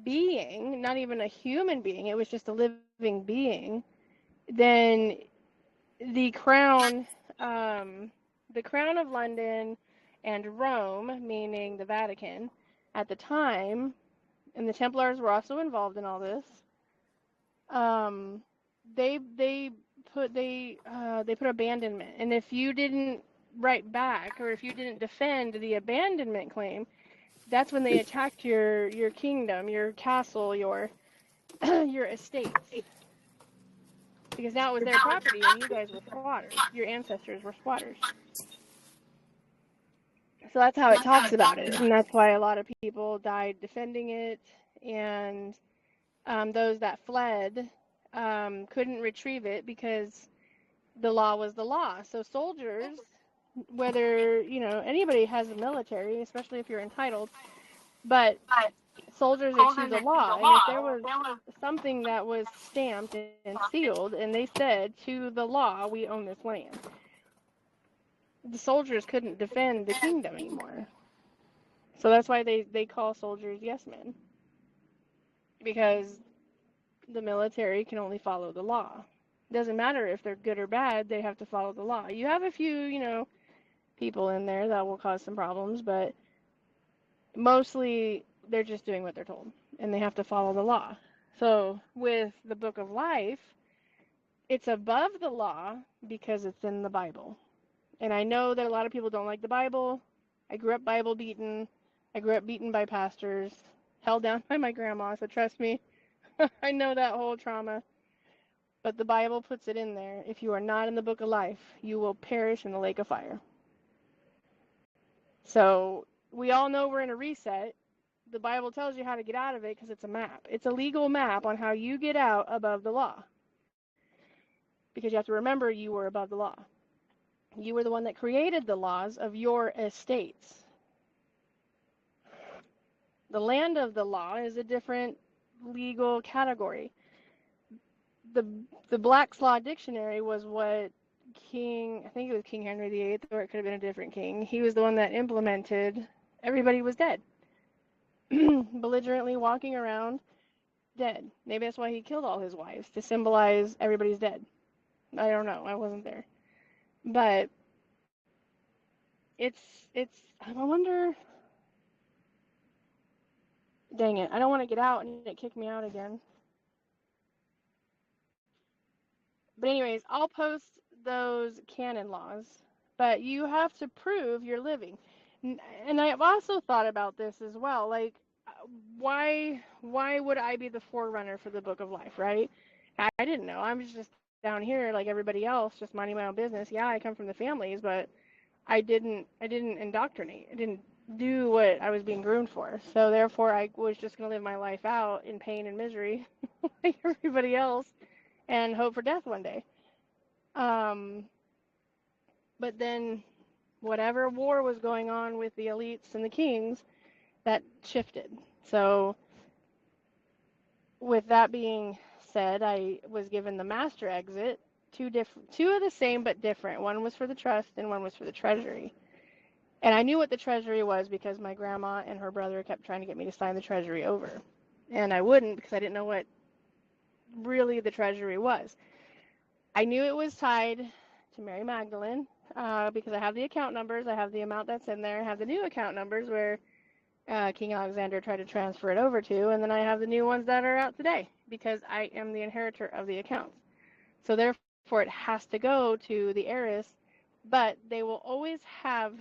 being, not even a human being, it was just a living being, then the crown, the crown of London and Rome, meaning the Vatican, at the time, and the Templars were also involved in all this. Um, they they put abandonment, and if you didn't write back, or if you didn't defend the abandonment claim, that's when they attacked your kingdom, your castle, your your estates, because now it was their property and you guys were squatters. Your ancestors were squatters. So that's how it talks about it, and that's why a lot of people died defending it, and those that fled couldn't retrieve it because the law was the law. So soldiers, whether anybody has a military, especially if you're entitled, but soldiers are to the law, and if there was something that was stamped and sealed, and they said to the law, we own this land, the soldiers couldn't defend the kingdom anymore. So that's why they call soldiers yes men, because the military can only follow the law. It doesn't matter if they're good or bad, they have to follow the law. You have a few, people in there that will cause some problems, but mostly they're just doing what they're told, and they have to follow the law. So with the book of life, it's above the law because it's in the Bible. And I know that a lot of people don't like the Bible. I grew up Bible beaten. I grew up beaten by pastors, held down by my grandma, so trust me, I know that whole trauma. But the Bible puts it in there. If you are not in the book of life, you will perish in the lake of fire. So we all know we're in a reset. The Bible tells you how to get out of it because it's a map. It's a legal map on how you get out above the law. Because you have to remember you were above the law. You were the one that created the laws of your estates. The land of the law is a different legal category. The the Black's Law Dictionary was what I think it was King Henry VIII, or it could have been a different king. He was the one that implemented everybody was dead. Belligerently walking around dead. Maybe that's why he killed all his wives, to symbolize everybody's dead. I don't know. I wasn't there. But it's I wonder, dang it. I don't want to get out and it kick me out again. But anyways, I'll post those canon laws, but you have to prove you're living. And I've also thought about this as well. Like, why would I be the forerunner for the book of life, right? I didn't know. I was just down here like everybody else, just minding my own business. Yeah, I come from the families, but I didn't indoctrinate. I didn't do what I was being groomed for. So therefore I was just going to live my life out in pain and misery like everybody else and hope for death one day. Um, but then whatever war was going on with the elites and the kings, that shifted. So with that being said, I was given the master exit, two of the same but different. One was for the trust and one was for the treasury. And I knew what the treasury was because my grandma and her brother kept trying to get me to sign the treasury over. And I wouldn't because I didn't know what really the treasury was. I knew it was tied to Mary Magdalene because I have the account numbers, I have the amount that's in there, I have the new account numbers where King Alexander tried to transfer it over to, and then I have the new ones that are out today because I am the inheritor of the accounts. So therefore, it has to go to the heiress, but they will always have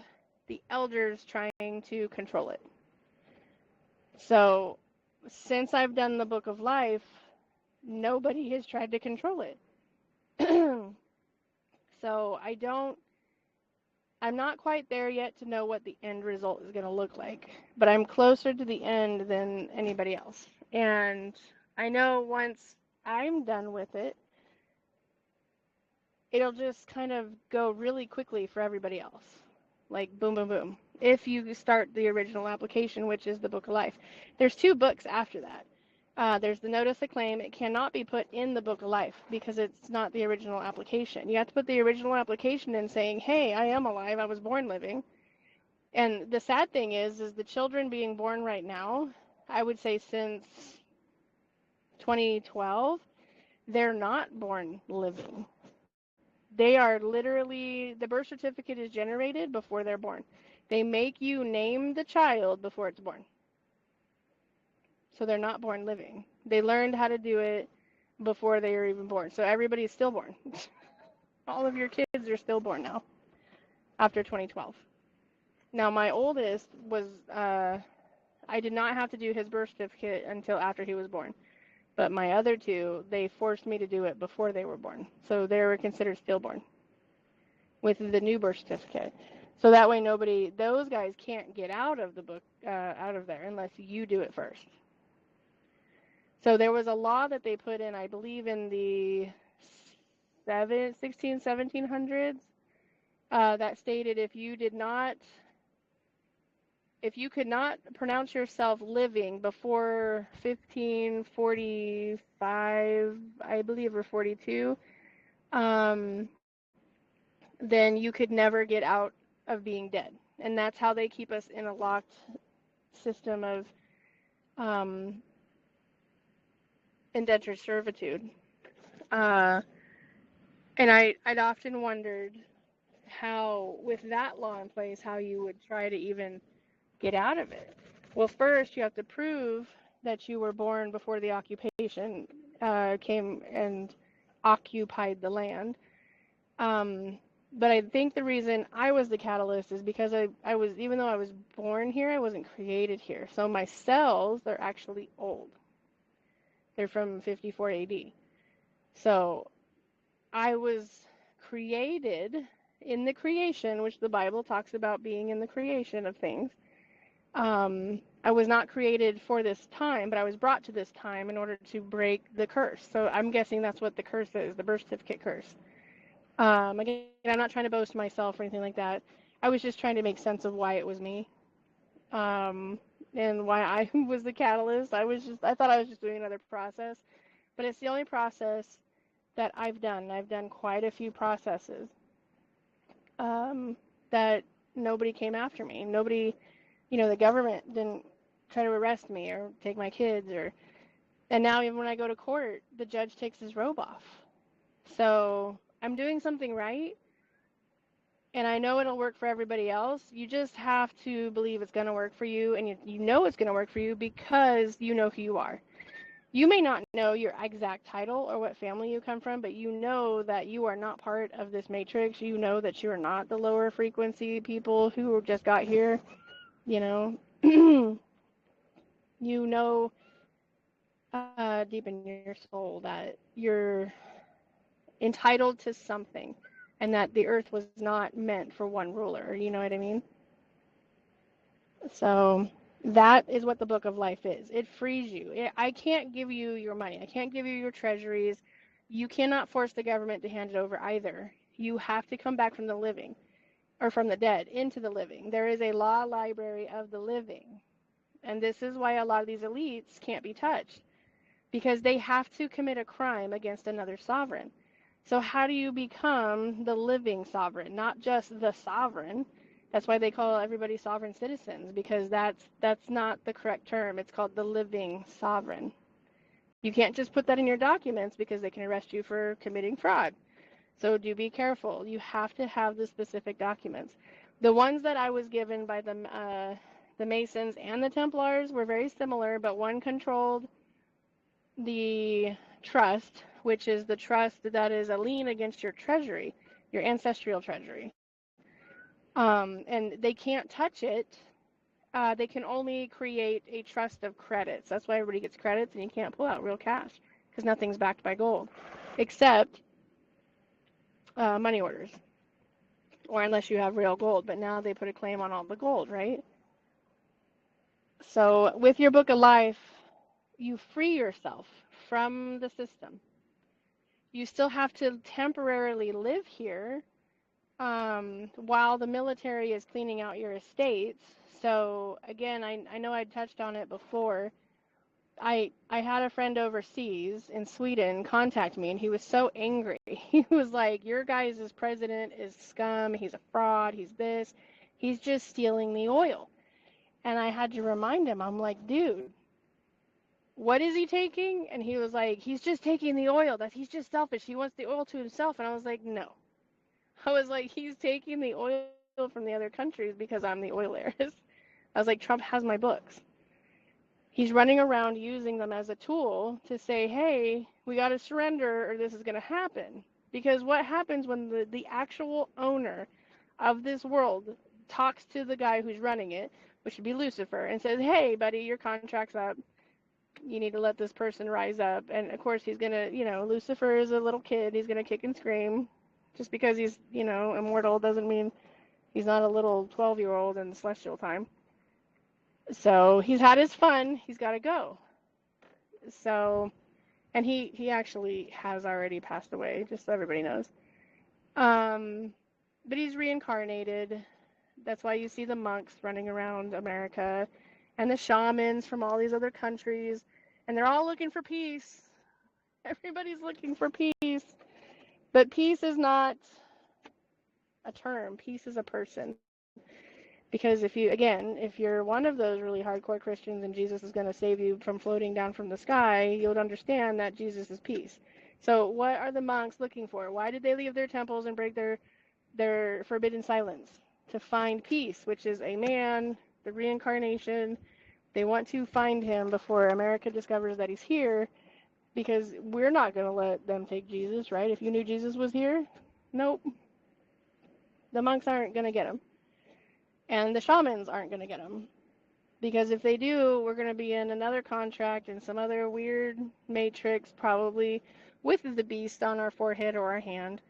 the elders trying to control it. So since I've done the Book of Life, nobody has tried to control it. So I'm not quite there yet to know what the end result is going to look like, but I'm closer to the end than anybody else. And I know once I'm done with it, it'll just kind of go really quickly for everybody else. Like boom, boom, boom. If you start the original application, which is the Book of Life. There's 2 books after that. There's the Notice of Claim. It cannot be put in the Book of Life because it's not the original application. You have to put the original application in saying, hey, I am alive. I was born living. And the sad thing is the children being born right now, I would say since 2012, they're not born living. They are literally, the birth certificate is generated before they're born. They make you name the child before it's born. So they're not born living. They learned how to do it before they were even born. So everybody's stillborn. All of your kids are stillborn now after 2012. Now my oldest was, I did not have to do his birth certificate until after he was born. But my other 2, they forced me to do it before they were born. So they were considered stillborn with the new birth certificate. So that way those guys can't get out of the book, out of there unless you do it first. So there was a law that they put in, I believe in the 1700s, that stated if you could not pronounce yourself living before 1545, I believe, or 42, then you could never get out of being dead. And that's how they keep us in a locked system of indentured servitude. And I'd often wondered how, with that law in place, how you would try to even get out of it. Well, first you have to prove that you were born before the occupation came and occupied the land. But I think the reason I was the catalyst is because I was, even though I was born here, I wasn't created here. So my cells are actually old. They're from 54 AD. So I was created in the creation, which the Bible talks about being in the creation of things. I was not created for this time, but I was brought to this time in order to break the curse. So I'm guessing that's what the curse is, the birth certificate curse. Again, I'm not trying to boast myself or anything like that. I was just trying to make sense of why it was me, and why I was the catalyst. I thought I was just doing another process, but it's the only process that I've done. I've done quite a few processes, that nobody came after me. Nobody, the government didn't try to arrest me or take my kids and now even when I go to court, the judge takes his robe off. So I'm doing something right, and I know it'll work for everybody else. You just have to believe it's going to work for you, and you know it's going to work for you because you know who you are. You may not know your exact title or what family you come from, but you know that you are not part of this matrix. You know that you are not the lower frequency people who just got here, you know. You know deep in your soul that you're entitled to something and that the earth was not meant for one ruler. You know what I mean? So that is what the book of life is. It frees you. I can't give you your money. I can't give you your treasuries. You cannot force the government to hand it over either. You have to come back from the living or from the dead into the living. There is a law library of the living. And this is why a lot of these elites can't be touched because they have to commit a crime against another sovereign. So how do you become the living sovereign, not just the sovereign? That's why they call everybody sovereign citizens, because that's not the correct term. It's called the living sovereign. You can't just put that in your documents because they can arrest you for committing fraud. So do be careful. You have to have the specific documents. The ones that I was given by the Masons and the Templars were very similar, but one controlled the trust, which is the trust that is a lien against your treasury, your ancestral treasury. And they can't touch it. They can only create a trust of credits. That's why everybody gets credits, and you can't pull out real cash because nothing's backed by gold, except money orders, or unless you have real gold. But now they put a claim on all the gold, right? So with your book of life, you free yourself from the system. You still have to temporarily live here while the military is cleaning out your estates. So again, I know I touched on it before. I had a friend overseas in Sweden contact me, and he was so angry. He was like, "Your guys' president is scum. He's a fraud. He's this. He's just stealing the oil." And I had to remind him. I'm like, "Dude, what is he taking?" And he was like, "He's just taking the oil. He's just selfish. He wants the oil to himself." And I was like, "No." I was like, "He's taking the oil from the other countries because I'm the oil heiress." I was like, "Trump has my books. He's running around using them as a tool to say, hey, we got to surrender or this is going to happen." Because what happens when the actual owner of this world talks to the guy who's running it, which would be Lucifer, and says, "Hey, buddy, your contract's up. You need to let this person rise up." And of course, he's going to, Lucifer is a little kid. He's going to kick and scream. Just because he's, immortal doesn't mean he's not a little 12-year-old in the celestial time. So he's had his fun. He's got to go. So, and he actually has already passed away, just so everybody knows. But he's reincarnated. That's why you see the monks running around America and the shamans from all these other countries. And they're all looking for peace. Everybody's looking for peace. But peace is not a term. Peace is a person. Because if you're one of those really hardcore Christians and Jesus is going to save you from floating down from the sky, you'll understand that Jesus is peace. So what are the monks looking for? Why did they leave their temples and break their forbidden silence? To find peace, which is a man, the reincarnation. They want to find him before America discovers that he's here, because we're not going to let them take Jesus, right? If you knew Jesus was here, nope. The monks aren't going to get him. And the shamans aren't going to get them. Because if they do, we're going to be in another contract in some other weird matrix, probably with the beast on our forehead or our hand,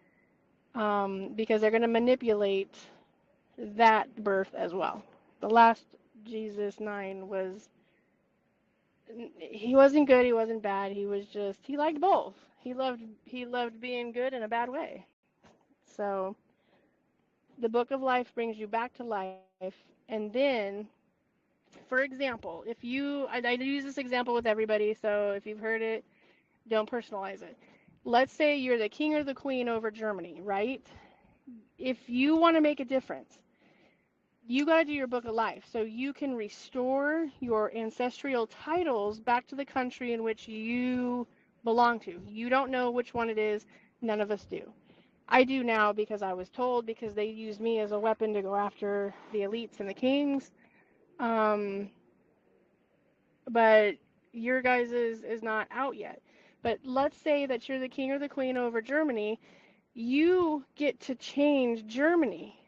because they're going to manipulate that birth as well. The last Jesus 9 he wasn't good, he wasn't bad, he liked both. He loved being good in a bad way. So the book of life brings you back to life, and then, for example, I use this example with everybody, so if you've heard it, don't personalize it. Let's say you're the king or the queen over Germany, right? If you want to make a difference, you got to do your book of life so you can restore your ancestral titles back to the country in which you belong to. You don't know which one it is. None of us do. I do now because I was told, because they used me as a weapon to go after the elites and the kings. Um, but your guys is not out yet. But let's say that you're the king or the queen over Germany, you get to change Germany.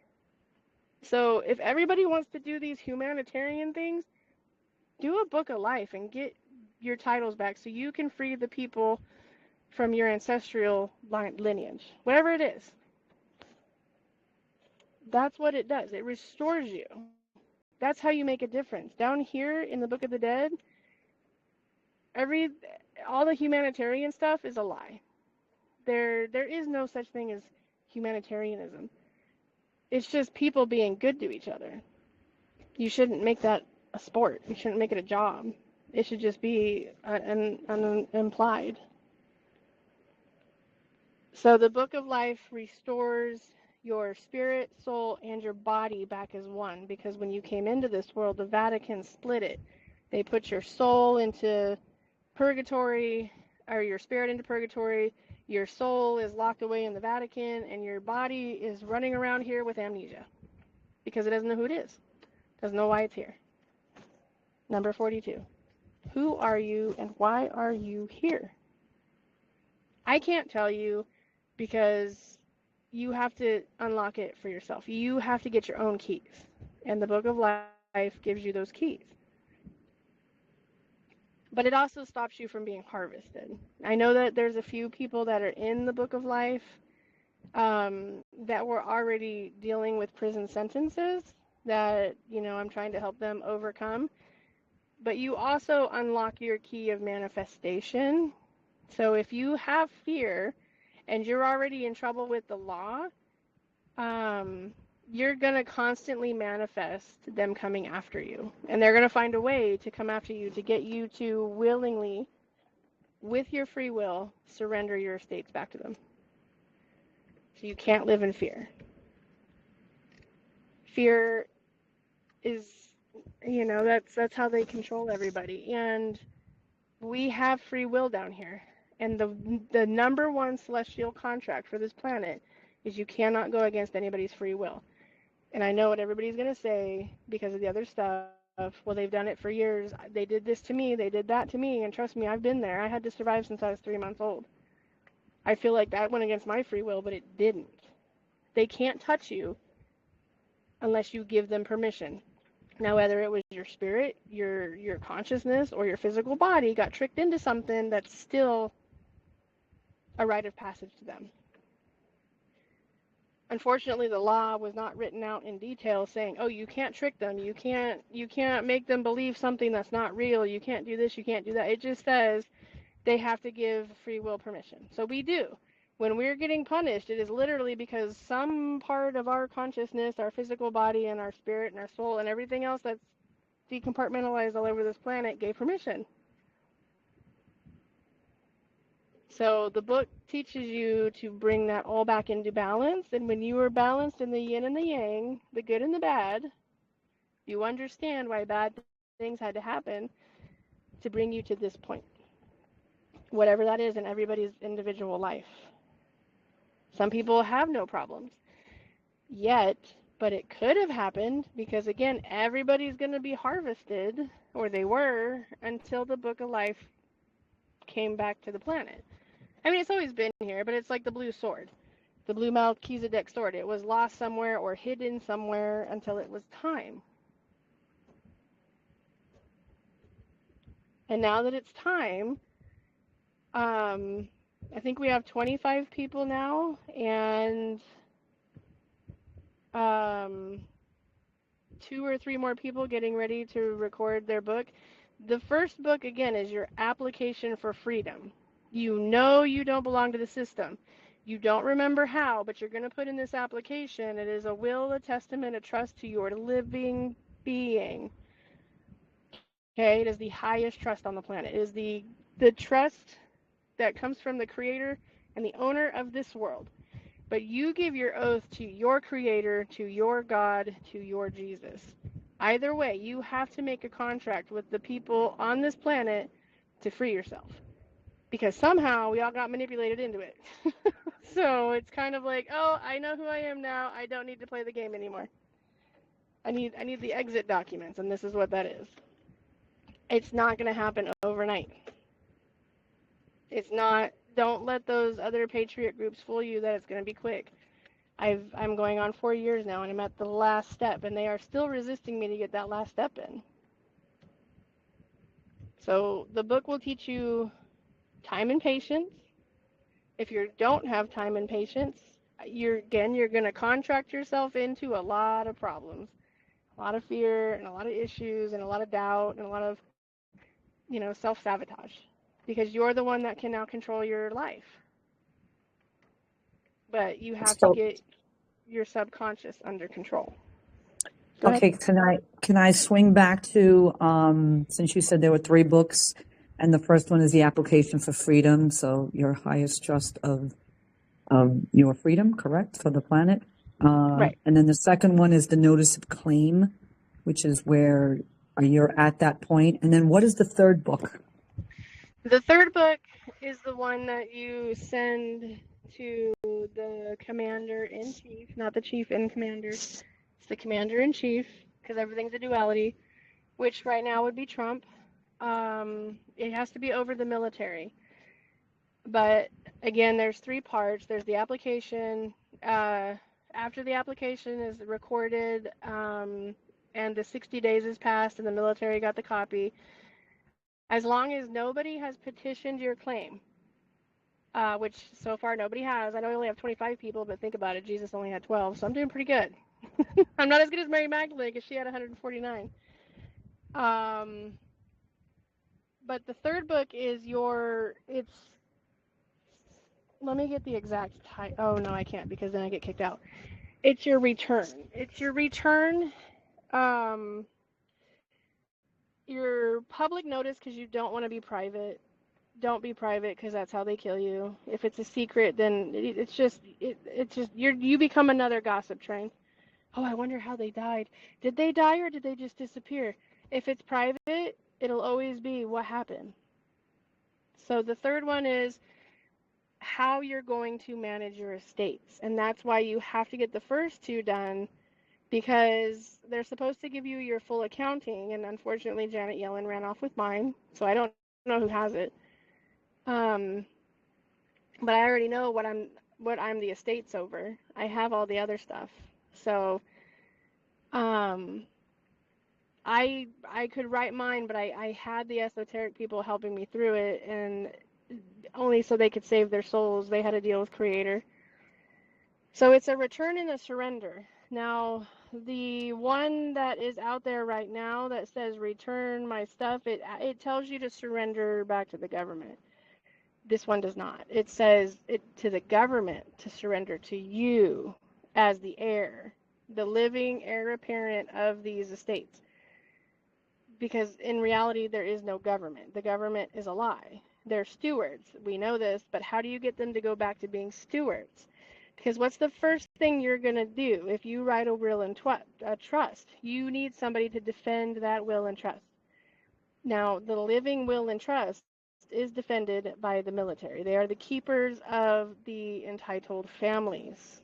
So if everybody wants to do these humanitarian things, do a book of life and get your titles back so you can free the people from your ancestral lineage, whatever it is. That's what it does. It restores you. That's how you make a difference. Down here in the Book of the Dead, every all the humanitarian stuff is a lie. There is no such thing as humanitarianism. It's just people being good to each other. You shouldn't make that a sport. You shouldn't make it a job. It should just be an implied. So the Book of Life restores your spirit, soul, and your body back as one, because when you came into this world, the Vatican split it. They put your soul into purgatory, or your spirit into purgatory. Your soul is locked away in the Vatican, and your body is running around here with amnesia because it doesn't know who it is, doesn't know why it's here. Number 42. Who are you and why are you here? I can't tell you because you have to unlock it for yourself. You have to get your own keys. And the Book of Life gives you those keys. But it also stops you from being harvested. I know that there's a few people that are in the Book of Life that were already dealing with prison sentences that, I'm trying to help them overcome. But you also unlock your key of manifestation. So if you have fear and you're already in trouble with the law, you're going to constantly manifest them coming after you. And they're going to find a way to come after you to get you to willingly, with your free will, surrender your estates back to them. So you can't live in fear. Fear is, that's how they control everybody. And we have free will down here. And the number one celestial contract for this planet is you cannot go against anybody's free will. And I know what everybody's going to say because of the other stuff. Well, they've done it for years. They did this to me. They did that to me. And trust me, I've been there. I had to survive since I was 3 months old. I feel like that went against my free will, but it didn't. They can't touch you unless you give them permission. Now, whether it was your spirit, your consciousness, or your physical body got tricked into something, that's still a rite of passage to them. Unfortunately, the law was not written out in detail saying, oh, you can't trick them, you can't make them believe something that's not real, you can't do this, you can't do that. It just says they have to give free will permission. So we do. When we're getting punished, it is literally because some part of our consciousness, our physical body and our spirit and our soul and everything else that's decompartmentalized all over this planet gave permission. So the book teaches you to bring that all back into balance. And when you are balanced in the yin and the yang, the good and the bad, you understand why bad things had to happen to bring you to this point. Whatever that is in everybody's individual life. Some people have no problems yet, but it could have happened because, again, everybody's going to be harvested, or they were, until the Book of Life came back to the planet. I mean, it's always been here, but it's like the blue sword, the blue Melchizedek sword. It was lost somewhere or hidden somewhere until it was time. And now that it's time, I think we have 25 people now, and 2 or 3 more people getting ready to record their book. The first book, again, is your application for freedom. You know you don't belong to the system. You don't remember how, but you're going to put in this application. It is a will, a testament, a trust to your living being. Okay, it is the highest trust on the planet. It is the trust that comes from the creator and the owner of this world. But you give your oath to your creator, to your God, to your Jesus. Either way, you have to make a contract with the people on this planet to free yourself. Because somehow we all got manipulated into it. So it's kind of like, oh, I know who I am now. I don't need to play the game anymore. I need the exit documents, and this is what that is. It's not going to happen overnight. It's not. Don't let those other patriot groups fool you that it's going to be quick. I'm going on 4 years now, and I'm at the last step, and they are still resisting me to get that last step in. So the book will teach you time and patience. If you don't have time and patience, you're going to contract yourself into a lot of problems, a lot of fear, and a lot of issues, and a lot of doubt, and a lot of self-sabotage, because you're the one that can now control your life. But you have to So, get your subconscious under control. Go ahead. okay, can I swing back to since you said there were 3 books, and the first one is the application for freedom, so your highest trust of your freedom, correct, for the planet. Right. And then the second one is the notice of claim, which is where you're at that point. And then what is the third book? The third book is the one that you send to the commander-in-chief, not the chief in commander. It's the commander-in-chief, because everything's a duality, which right now would be Trump. It has to be over the military. But again, there's 3 parts. There's the application. After the application is recorded, and the 60 days has passed and the military got the copy, as long as nobody has petitioned your claim, which so far nobody has. I know I only have 25 people, but think about it. Jesus only had 12, so I'm doing pretty good. I'm not as good as Mary Magdalene because she had 149. But the third book is let me get the exact title. Oh, no, I can't because then I get kicked out. It's your return. It's your return. Um, your public notice because you don't want to be private. Don't be private because that's how they kill you. If it's a secret, then it's just you become another gossip train. Oh, I wonder how they died. Did they die or did they just disappear? If it's private, it'll always be what happened. So the third one is how you're going to manage your estates. And that's why you have to get the first 2 done, because they're supposed to give you your full accounting. And unfortunately, Janet Yellen ran off with mine. So I don't know who has it. But I already know what I'm the estates over. I have all the other stuff. So um I could write mine, but I had the esoteric people helping me through it, and only so they could save their souls. They had to deal with Creator. So it's a return and a surrender. Now, the one that is out there right now that says return my stuff, it tells you to surrender back to the government. This one does not. It says it to the government to surrender to you as the heir, the living heir apparent of these estates. Because in reality, there is no government. The government is a lie. They're stewards. We know this, but how do you get them to go back to being stewards? Because what's the first thing you're going to do if you write a will and trust? You need somebody to defend that will and trust. Now, the living will and trust is defended by the military. They are the keepers of the entitled families.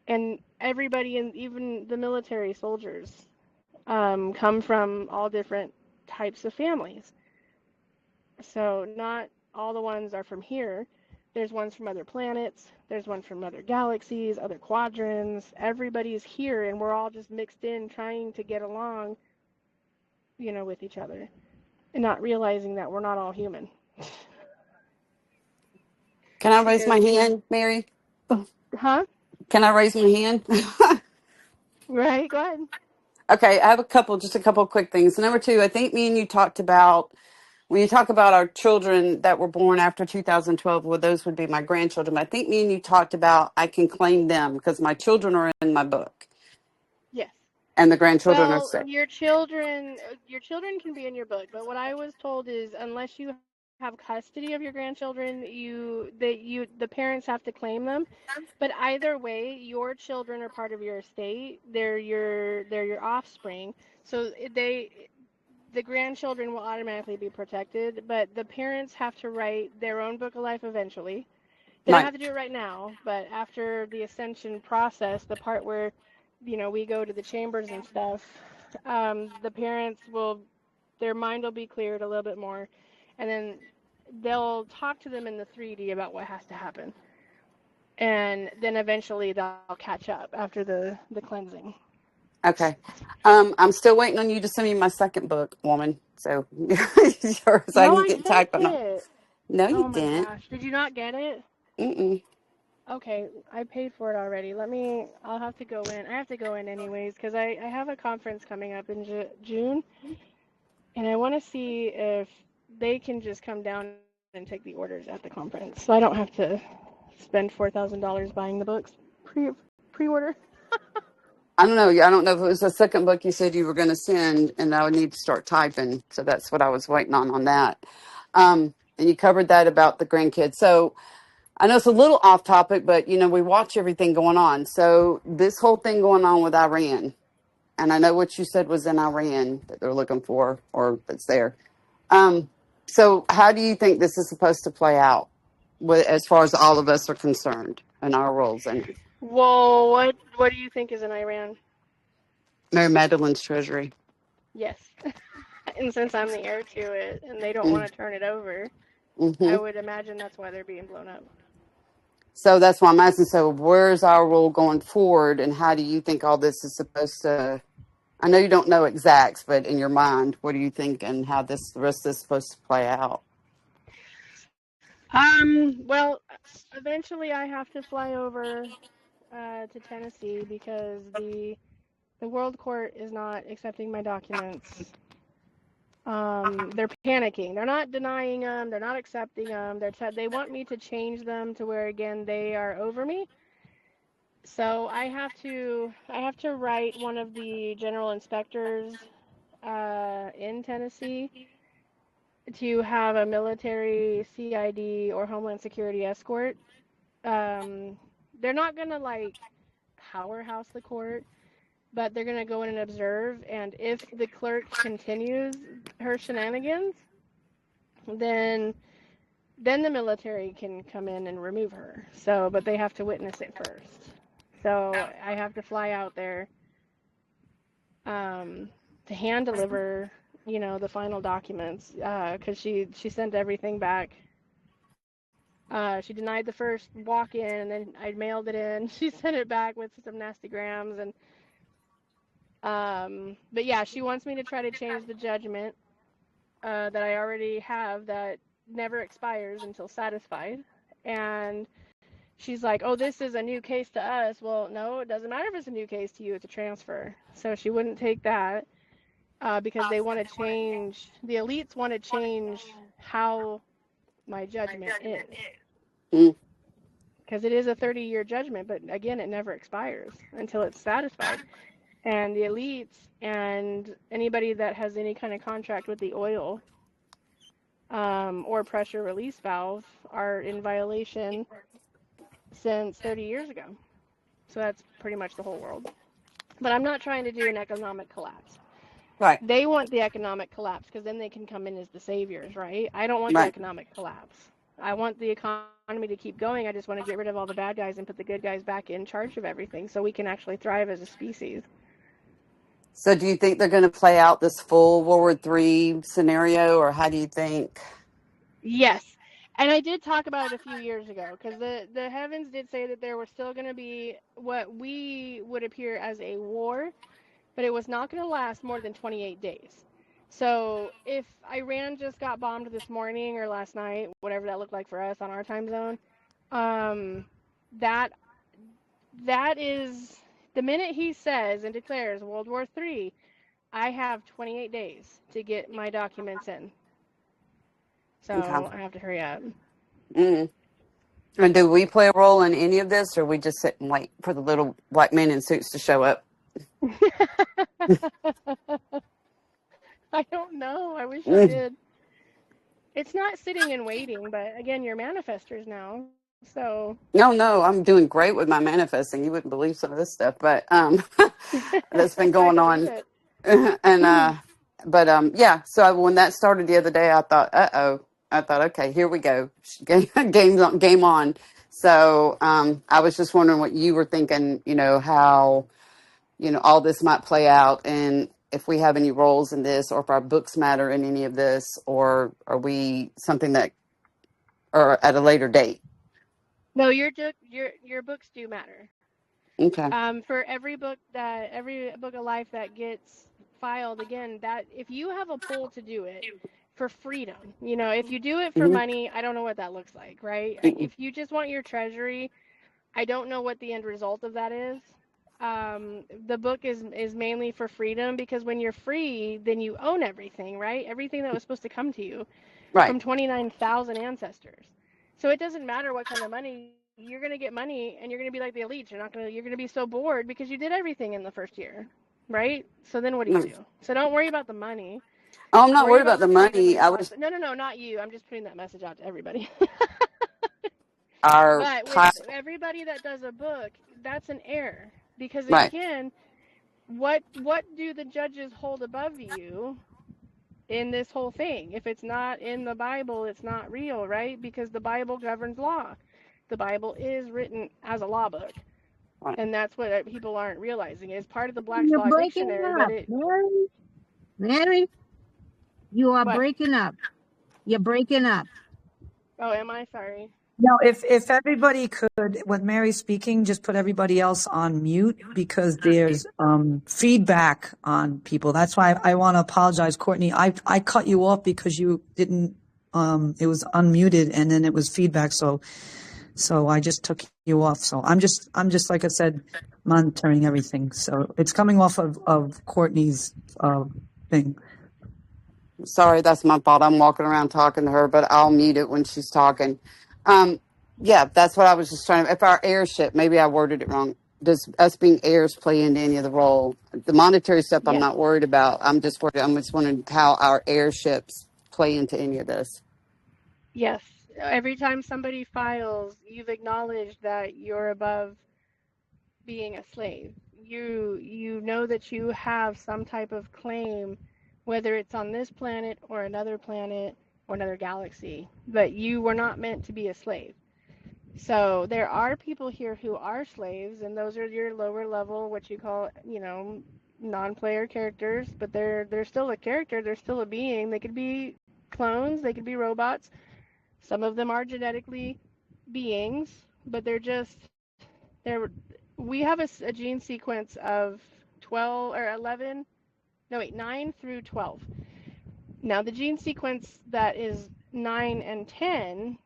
And everybody, and even the military soldiers, come from all different types of families. So not all the ones are from here. There's ones from other planets. There's one from other galaxies, other quadrants. Everybody's here, and we're all just mixed in, trying to get along, with each other, and not realizing that we're not all human. Can I raise my Because, hand, Mary? huh? Can I raise my hand? Right? Go ahead. Okay, I have just a couple quick things. Number 2, I think me and you talked about when you talk about our children that were born after 2012, well, those would be my grandchildren. But I think me and you talked about I can claim them because my children are in my book Yes. and the grandchildren are Well, sick. your children can be in your book, but what I was told is unless you have custody of your grandchildren, the parents have to claim them. But either way, your children are part of your estate. They're your offspring. So the grandchildren will automatically be protected, but the parents have to write their own book of life eventually. They don't Right. have to do it right now, but after the ascension process, the part where, we go to the chambers and stuff, the parents will, their mind will be cleared a little bit more, and then they'll talk to them in the 3D about what has to happen, and then eventually they'll catch up after the cleansing. Okay. I'm still waiting on you to send me my second book, woman. So yours, I No, can I get sent typing on. it. No, you Oh my didn't. gosh, did you not get it? Mm-mm. Okay, I paid for it already. I'll have to go in. I have to go in anyways because I have a conference coming up in June, and I want to see if they can just come down and take the orders at the conference, so I don't have to spend $4,000 buying the books pre-order. I don't know. I don't know if it was the second book you said you were going to send, and I would need to start typing. So that's what I was waiting on that. And you covered that about the grandkids. So I know it's a little off topic, but we watch everything going on. So this whole thing going on with Iran, and I know what you said was in Iran that they're looking for, or that's there. Um, so how do you think this is supposed to play out, as far as all of us are concerned and our roles in it? Well, what do you think is in Iran? Mary Magdalene's treasury. Yes, and since I'm the heir to it, and they don't want to turn it over, I Mm-hmm. would imagine that's why they're being blown up. So that's why I'm asking. So where's our role going forward, and how do you think all this is supposed to? I know you don't know exacts, but in your mind, what do you think, and how the rest is supposed to play out? Well, eventually I have to fly over to Tennessee because the World Court is not accepting my documents. They're panicking. They're not denying them. They're not accepting them. They want me to change them to where again they are over me. So I have to write one of the general inspectors in Tennessee to have a military CID or Homeland Security escort. Um, they're not gonna like powerhouse the court, but they're gonna go in and observe. And if the clerk continues her shenanigans, then then the military can come in and remove her. So, but they have to witness it first. So I have to fly out there um, to hand deliver, the final documents because she sent everything back. She denied the first walk-in, and then I mailed it in. She sent it back with some nasty grams, and but yeah, she wants me to try to change the judgment that I already have that never expires until satisfied, and she's like, "Oh, this is a new case to us." Well, no, it doesn't matter if it's a new case to you; it's a transfer. So she wouldn't take that because they want to change. The elites want to change how my judgment is Mm, because it is a 30-year judgment, but again, it never expires until it's satisfied. And the elites and anybody that has any kind of contract with the oil or pressure release valve are in violation since 30 years ago. So that's pretty much the whole world. But I'm not trying to do an economic collapse. right, They want the economic collapse because then they can come in as the saviors, right? I don't want the right. economic collapse. I want the economy to keep going. I just want to get rid of all the bad guys and put the good guys back in charge of everything so we can actually thrive as a species. So do you think they're going to play out this full World War III scenario, or how do you think? Yes. And I did talk about it a few years ago because the heavens did say that there was still going to be what we would appear as a war, but it was not going to last more than 28 days. So if Iran just got bombed this morning or last night, whatever that looked like for us on our time zone, um, that that is the minute he says and declares World War III, I have 28 days to get my documents in. Okay. So I have to hurry up. Mm. And do we play a role in any of this, or we just sit and wait for the little black men in suits to show up? I don't know. I wish I Mm. did. It's not sitting and waiting, but again, you're manifestors now. So No, no, I'm doing great with my manifesting. You wouldn't believe some of this stuff, but that's been I going believe on. it. And but yeah, so when that started the other day, I thought, uh-oh. I thought, okay, here we go. Game on. So I was just wondering what you were thinking, how, all this might play out, and if we have any roles in this, or if our books matter in any of this, or are we something that, or at a later date? No, your books do matter. Okay. For every book of life that gets filed again, that if you have a pull to do it for freedom, if you do it for Hmm. money, I don't know what that looks like, right? If you just want your treasury, I don't know what the end result of that is. The book is mainly for freedom, because when you're free, then you own everything, right? Everything that was supposed to come to you Right. from 29,000 ancestors. So it doesn't matter what kind of money, you're going to get money and you're going to be like the elites. You're going to be so bored because you did everything in the first year, right? So then what do you No. do? So don't worry about the money. Oh, I'm not Worry worried about about the the freedom and money. the I was prosperity. No, no, no, not you. I'm just putting that message out to everybody. our But with past. everybody that does a book, that's an error, because Right. again, what do the judges hold above you in this whole thing? If it's not in the Bible, it's not real, right? Because the Bible governs law. The Bible is written as a law book, Right. and that's what people aren't realizing. It's part of the Black's You're Law breaking Dictionary, but up, it Mary. Mary, you are what? breaking up. You're breaking up. Oh, am I? Sorry. No, if everybody could, when Mary's speaking, just put everybody else on mute, because there's feedback on people. That's why I want to apologize, Courtney. I cut you off because you didn't. It was unmuted and then it was feedback. So I just took you off. So I'm just like I said, monitoring everything. So it's coming off of Courtney's thing. Sorry, that's my fault. I'm walking around talking to her, but I'll mute it when she's talking. Um, yeah, that's what I was just trying to. If our heirship, maybe I worded it wrong. Does us being heirs play into any of the role? The monetary stuff, I'm Yes. not worried about. I'm just worried. I'm just wondering how our heirships play into any of this. Yes. Every time somebody files, you've acknowledged that you're above being a slave. You know that you have some type of claim, whether it's on this planet or another galaxy, but you were not meant to be a slave. So there are people here who are slaves, and those are your lower level, what you call, non-player characters, but they're still a character, they're still a being. They could be clones, they could be robots. Some of them are genetically beings, but they're we have a gene sequence of 12 or 11, no wait, 9 through 12. Now the gene sequence that is 9 and 10,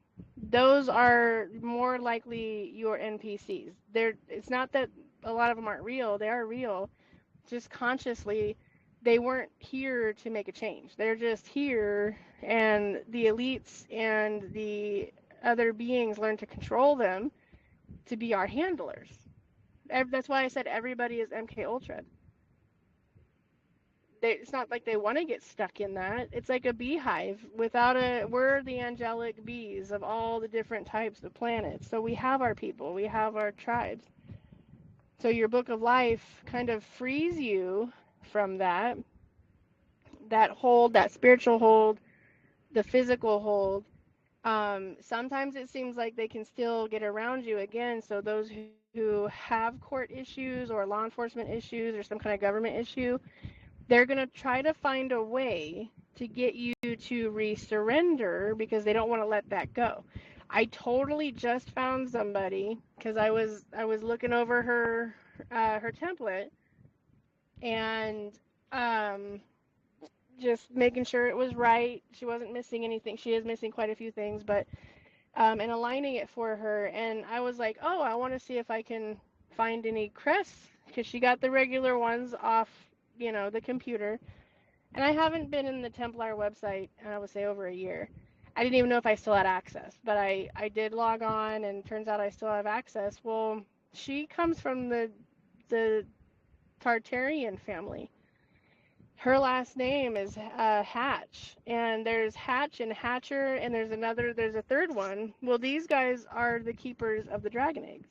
those are more likely your NPCs. It's not that a lot of them aren't real, they are real, just consciously they weren't here to make a change. They're just here, and the elites and the other beings learn to control them to be our handlers. That's why I said everybody is MK Ultra. It's not like they want to get stuck in that. It's like a beehive without a. We're the angelic bees of all the different types of planets. So we have our people, we have our tribes. So your book of life kind of frees you from that hold, that spiritual hold, the physical hold. Sometimes it seems like they can still get around you again. So those who have court issues or law enforcement issues or some kind of government issue, they're going to try to find a way to get you to resurrender because they don't want to let that go. I totally just found somebody because I was looking over her template and um, just making sure it was right. She wasn't missing anything. She is missing quite a few things, but and aligning it for her. And I was like, oh, I want to see if I can find any crests because she got the regular ones off, the computer. And I haven't been in the Templar website, I would say over a year. I didn't even know if I still had access, but I did log on, and turns out I still have access. Well, she comes from the Tartarian family. Her last name is Hatch, and there's Hatch and Hatcher, and there's a third one. Well, these guys are the keepers of the dragon eggs.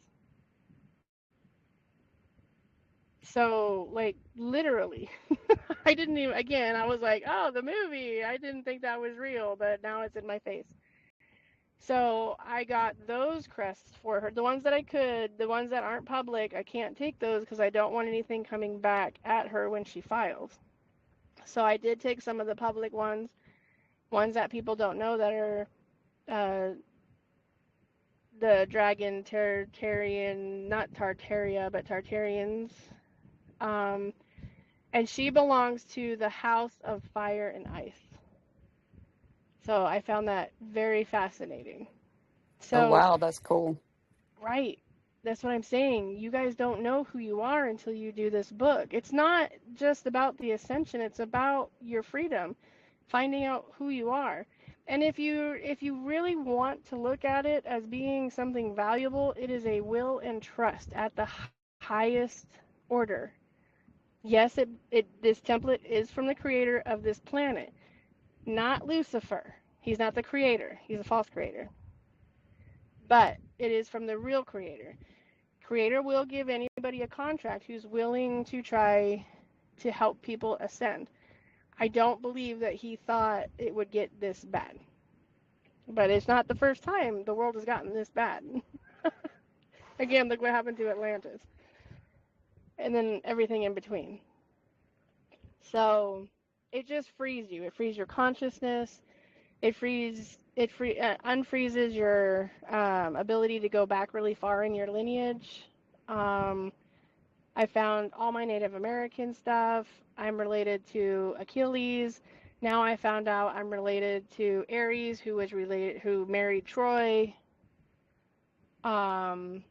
So, like, literally, I didn't even, again, I was like, oh, the movie. I didn't think that was real, but now it's in my face. So I got those crests for her. The ones that I could, the ones that aren't public, I can't take those because I don't want anything coming back at her when she files. So I did take some of the public ones that people don't know that are uh, the dragon Tartarian, not Tartaria, but Tartarians. Um, and she belongs to the House of Fire and Ice. So I found that very fascinating. Oh, So, wow, that's cool. right, that's what I'm saying. You guys don't know who you are until you do this book. It's not just about the ascension, it's about your freedom, finding out who you are. And if you really want to look at it as being something valuable, it is a will and trust at the highest order. Yes, this template is from the creator of this planet, not Lucifer. He's not the creator. He's a false creator. But it is from the real creator. Creator will give anybody a contract who's willing to try to help people ascend. I don't believe that he thought it would get this bad. But it's not the first time the world has gotten this bad. Again, look what happened to Atlantis. And then everything in between. So it just frees you. It frees your consciousness. Unfreezes your ability to go back really far in your lineage. Um, I found all my Native American stuff. I'm related to Achilles. Now I found out I'm related to Ares, who married Troy, um,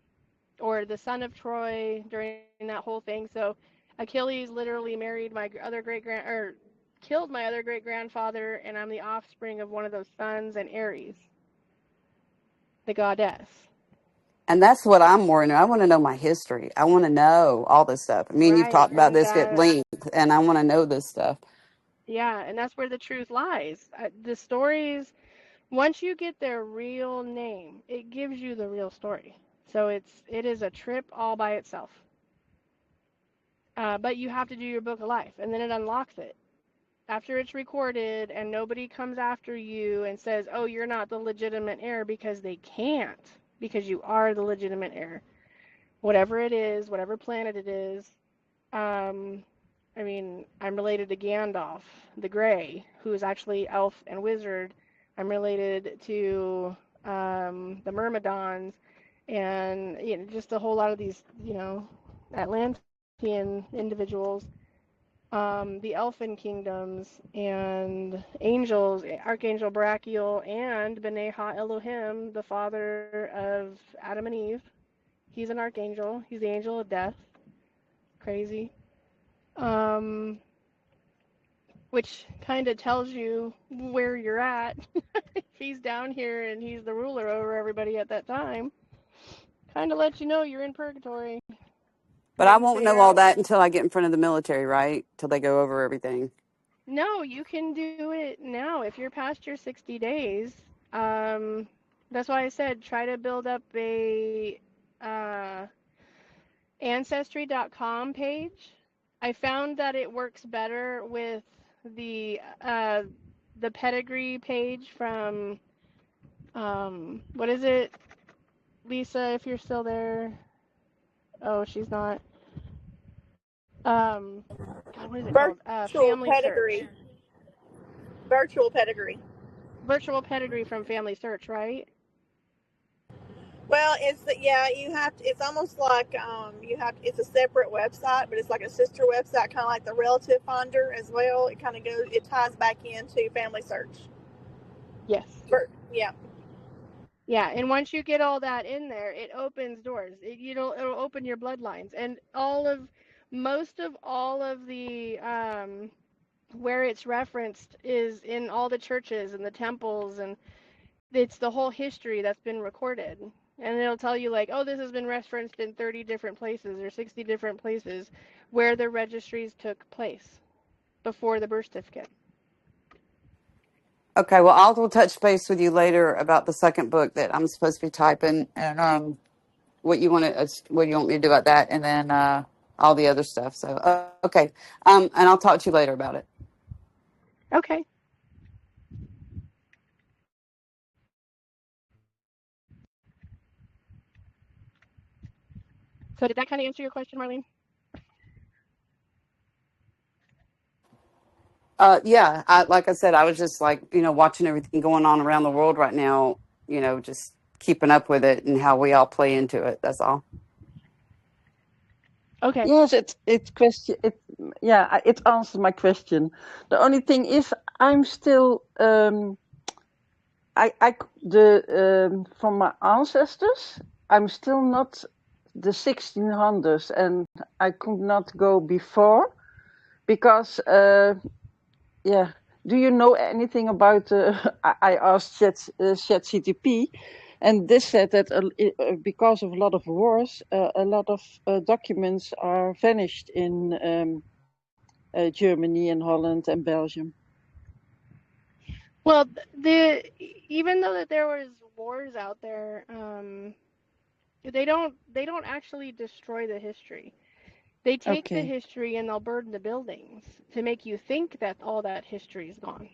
or the son of Troy during that whole thing. So Achilles literally married my other or killed my other great grandfather, and I'm the offspring of one of those sons and Ares, the goddess. And that's what I'm more into. I want to know my history. I want to know all this stuff. I mean, you've Right, talked about and this at length, and I want to know this stuff. yeah, and that's where the truth lies. The stories, once you get their real name, it gives you the real story. So it is a trip all by itself. But you have to do your book of life, and then it unlocks it. After it's recorded and nobody comes after you and says, oh, you're not the legitimate heir, because they can't, because you are the legitimate heir. Whatever it is, whatever planet it is. Um, I mean, I'm related to Gandalf the Grey, who is actually elf and wizard. I'm related to the Myrmidons, and just a whole lot of these, Atlantean individuals, the Elfin kingdoms, and angels, Archangel Brachiel, and B'nai Ha Elohim, the father of Adam and Eve. He's an archangel. He's the angel of death. Crazy. Um, which kind of tells you where you're at. If he's down here and he's the ruler over everybody at that time, kind of lets you know you're in purgatory, But I waiting to won't figure know all out. that until I get in front of the military, right? Till they go over everything. No, you can do it now. If you're past your 60 days, um, that's why I said try to build up a uh, ancestry.com page. I found that it works better with the pedigree page from what is it, Lisa? If you're still there, oh, she's not. God, what is it called? Virtual Family Search. pedigree. Virtual pedigree. Virtual pedigree from Family Search, right? Well, yeah, you have to. It's almost like It's a separate website, but it's like a sister website, kind of like the Relative Finder as well. It kind of goes. It ties back into Family Search. Yes. Yeah. Yeah, and once you get all that in there, it opens doors. It'll open your bloodlines, and most of all of the where it's referenced is in all the churches and the temples, and it's the whole history that's been recorded. And it'll tell you like, oh, this has been referenced in 30 different places or 60 different places where the registries took place before the birth certificate. Okay, well, I'll touch base with you later about the second book that I'm supposed to be typing, and what you want me to do about that, and then all the other stuff. So, okay, and I'll talk to you later about it. Okay. So did that kind of answer your question, Marlene? Yeah, like I said, I was just like, watching everything going on around the world right now, just keeping up with it and how we all play into it. That's all. Okay. Yes, it question it. Yeah, it answered my question. The only thing is, I'm still from my ancestors. I'm still not the 1600s, and I could not go before because yeah. Do you know anything about? I asked ChatGTP, and this said that because of a lot of wars, a lot of documents are vanished in Germany and Holland and Belgium. Well, the even though that there was wars out there, they don't actually destroy the history. They take the Okay, history and they'll burn the buildings to make you think that all that history is gone.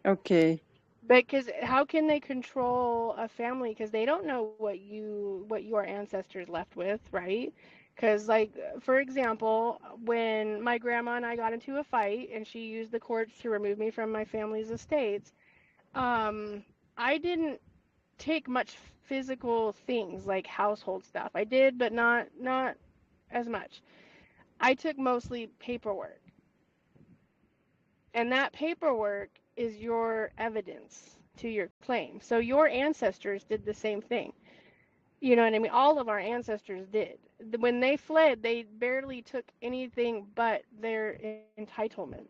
okay, Because how can they control a family? Because they don't know what your ancestors left with, right? Because like for example, when my grandma and I got into a fight and she used the courts to remove me from my family's estates, um, I didn't take much physical things like household stuff. I did, but not as much. I took mostly paperwork. And that paperwork is your evidence to your claim. So your ancestors did the same thing. You know what I mean? All of our ancestors did. When they fled, they barely took anything but their entitlements.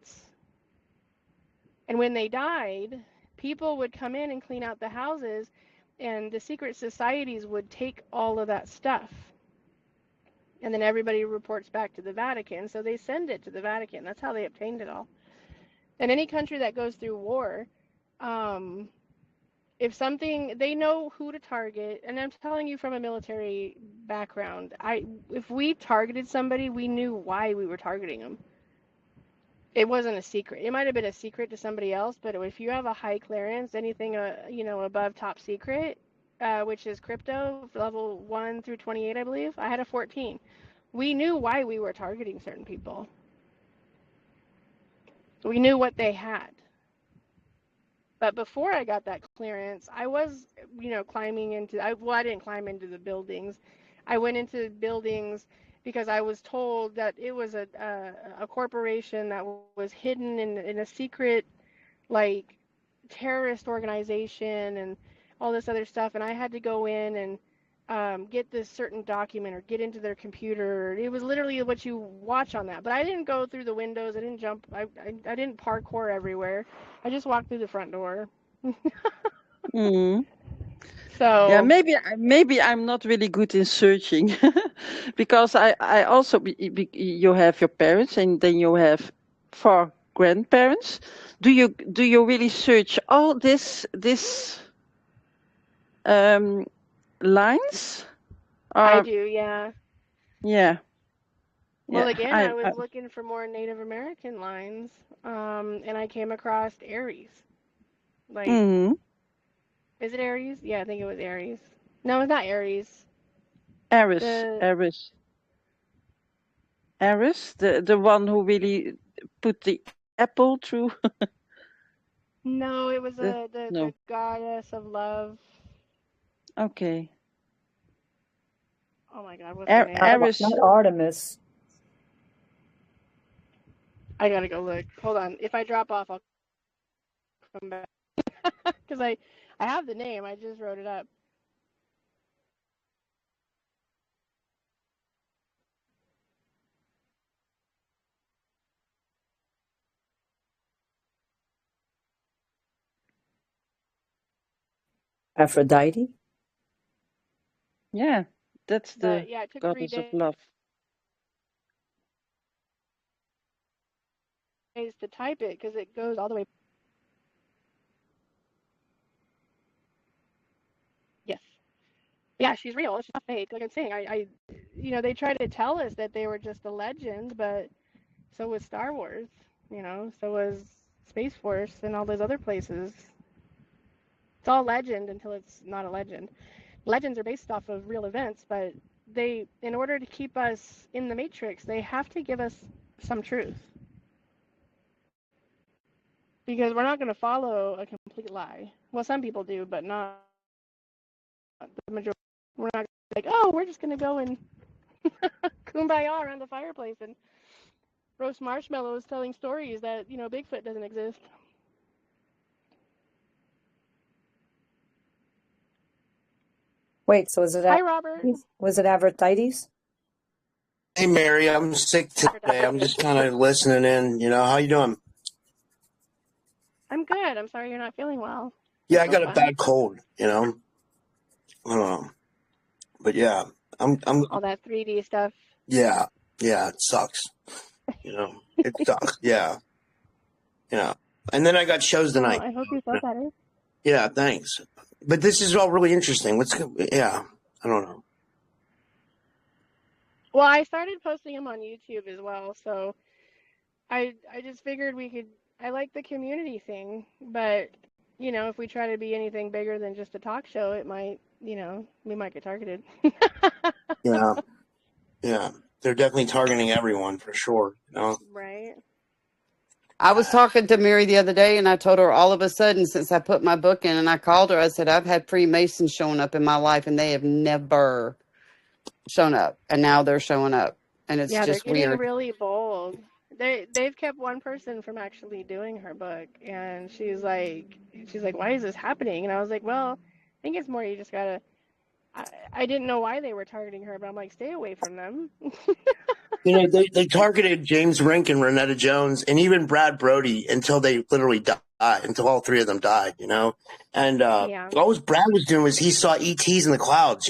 And when they died, people would come in and clean out the houses, and the secret societies would take all of that stuff. And then everybody reports back to the Vatican, so they send it to the Vatican. That's how they obtained it all. And any country that goes through war, um, if something, they know who to target. And I'm telling you from a military background, if we targeted somebody, we knew why we were targeting them. It wasn't a secret. It might have been a secret to somebody else, but if you have a high clearance, anything above top secret, which is crypto level 1 through 28, I believe. I had a 14. We knew why we were targeting certain people. We knew what they had. But before I got that clearance, I was, climbing into, I didn't climb into the buildings. I went into buildings because I was told that it was a corporation that was hidden in a secret, like, terrorist organization and all this other stuff. And I had to go in and get this certain document or get into their computer. It was literally what you watch on that. But I didn't go through the windows. I didn't jump. I didn't parkour everywhere. I just walked through the front door. mm. Yeah, So maybe I'm not really good in searching because I also you have your parents and then you have four grandparents. Do you really search all this um lines? I Or do, yeah. yeah, Well, yeah, again, I was looking for more Native American lines, and I came across Aries. Like, mm, is it Aries? Yeah, I think it was Aries. No, it's not Aries. Eris, The Eris, Eris, the one who really put the apple through No, it was the the no. goddess of love. Okay, Oh my God, what's her name? Not Eris. Artemis. I gotta go look. Hold on. If I drop off, I'll come back because I have the name. I just wrote it up. Aphrodite. Yeah, that's the But yeah, it took three goddess of days love. to type it because it goes all the way. Yes. Yeah, she's real. She's not fake. Like I'm saying, they try to tell us that they were just a legend, but so was Star Wars. So was Space Force and all those other places. It's all legend until it's not a legend. Legends are based off of real events, but in order to keep us in the matrix, they have to give us some truth. Because we're not going to follow a complete lie. Well, some people do, but not the majority. We're not like, oh, we're just going to go and kumbaya around the fireplace and roast marshmallows telling stories that, Bigfoot doesn't exist. Wait, so Hi, Robert. was it Aphrodite's? Hey Mary, I'm sick today. I'm just kind of listening in. How you doing? I'm good. I'm sorry you're not feeling well. Yeah, I got a bad cold. But yeah, I'm. All that 3D stuff. Yeah, it sucks. It sucks. Yeah. And then I got shows Well, tonight. I hope you feel better. Yeah, thanks. But this is all really interesting. Yeah, I don't know. Well, I started posting them on YouTube as well, so I just figured I like the community thing, but if we try to be anything bigger than just a talk show, it might, we might get targeted. Yeah, yeah. They're definitely targeting everyone for sure. Right. I was talking to Mary the other day, and I told her all of a sudden, since I put my book in, and I called her, I said, I've had Freemasons showing up in my life, and they have never shown up. And now they're showing up. And it's Yeah, they're just getting weird. really bold. They've kept one person from actually doing her book, and she's like, why is this happening? And I was like, well, I think it's more you just gotta. I didn't know why they were targeting her, but I'm like, stay away from them. They targeted James Rink and Renetta Jones and even Brad Brody until they literally died, until all three of them died, And Yeah. all Brad was doing was he saw ETs in the clouds,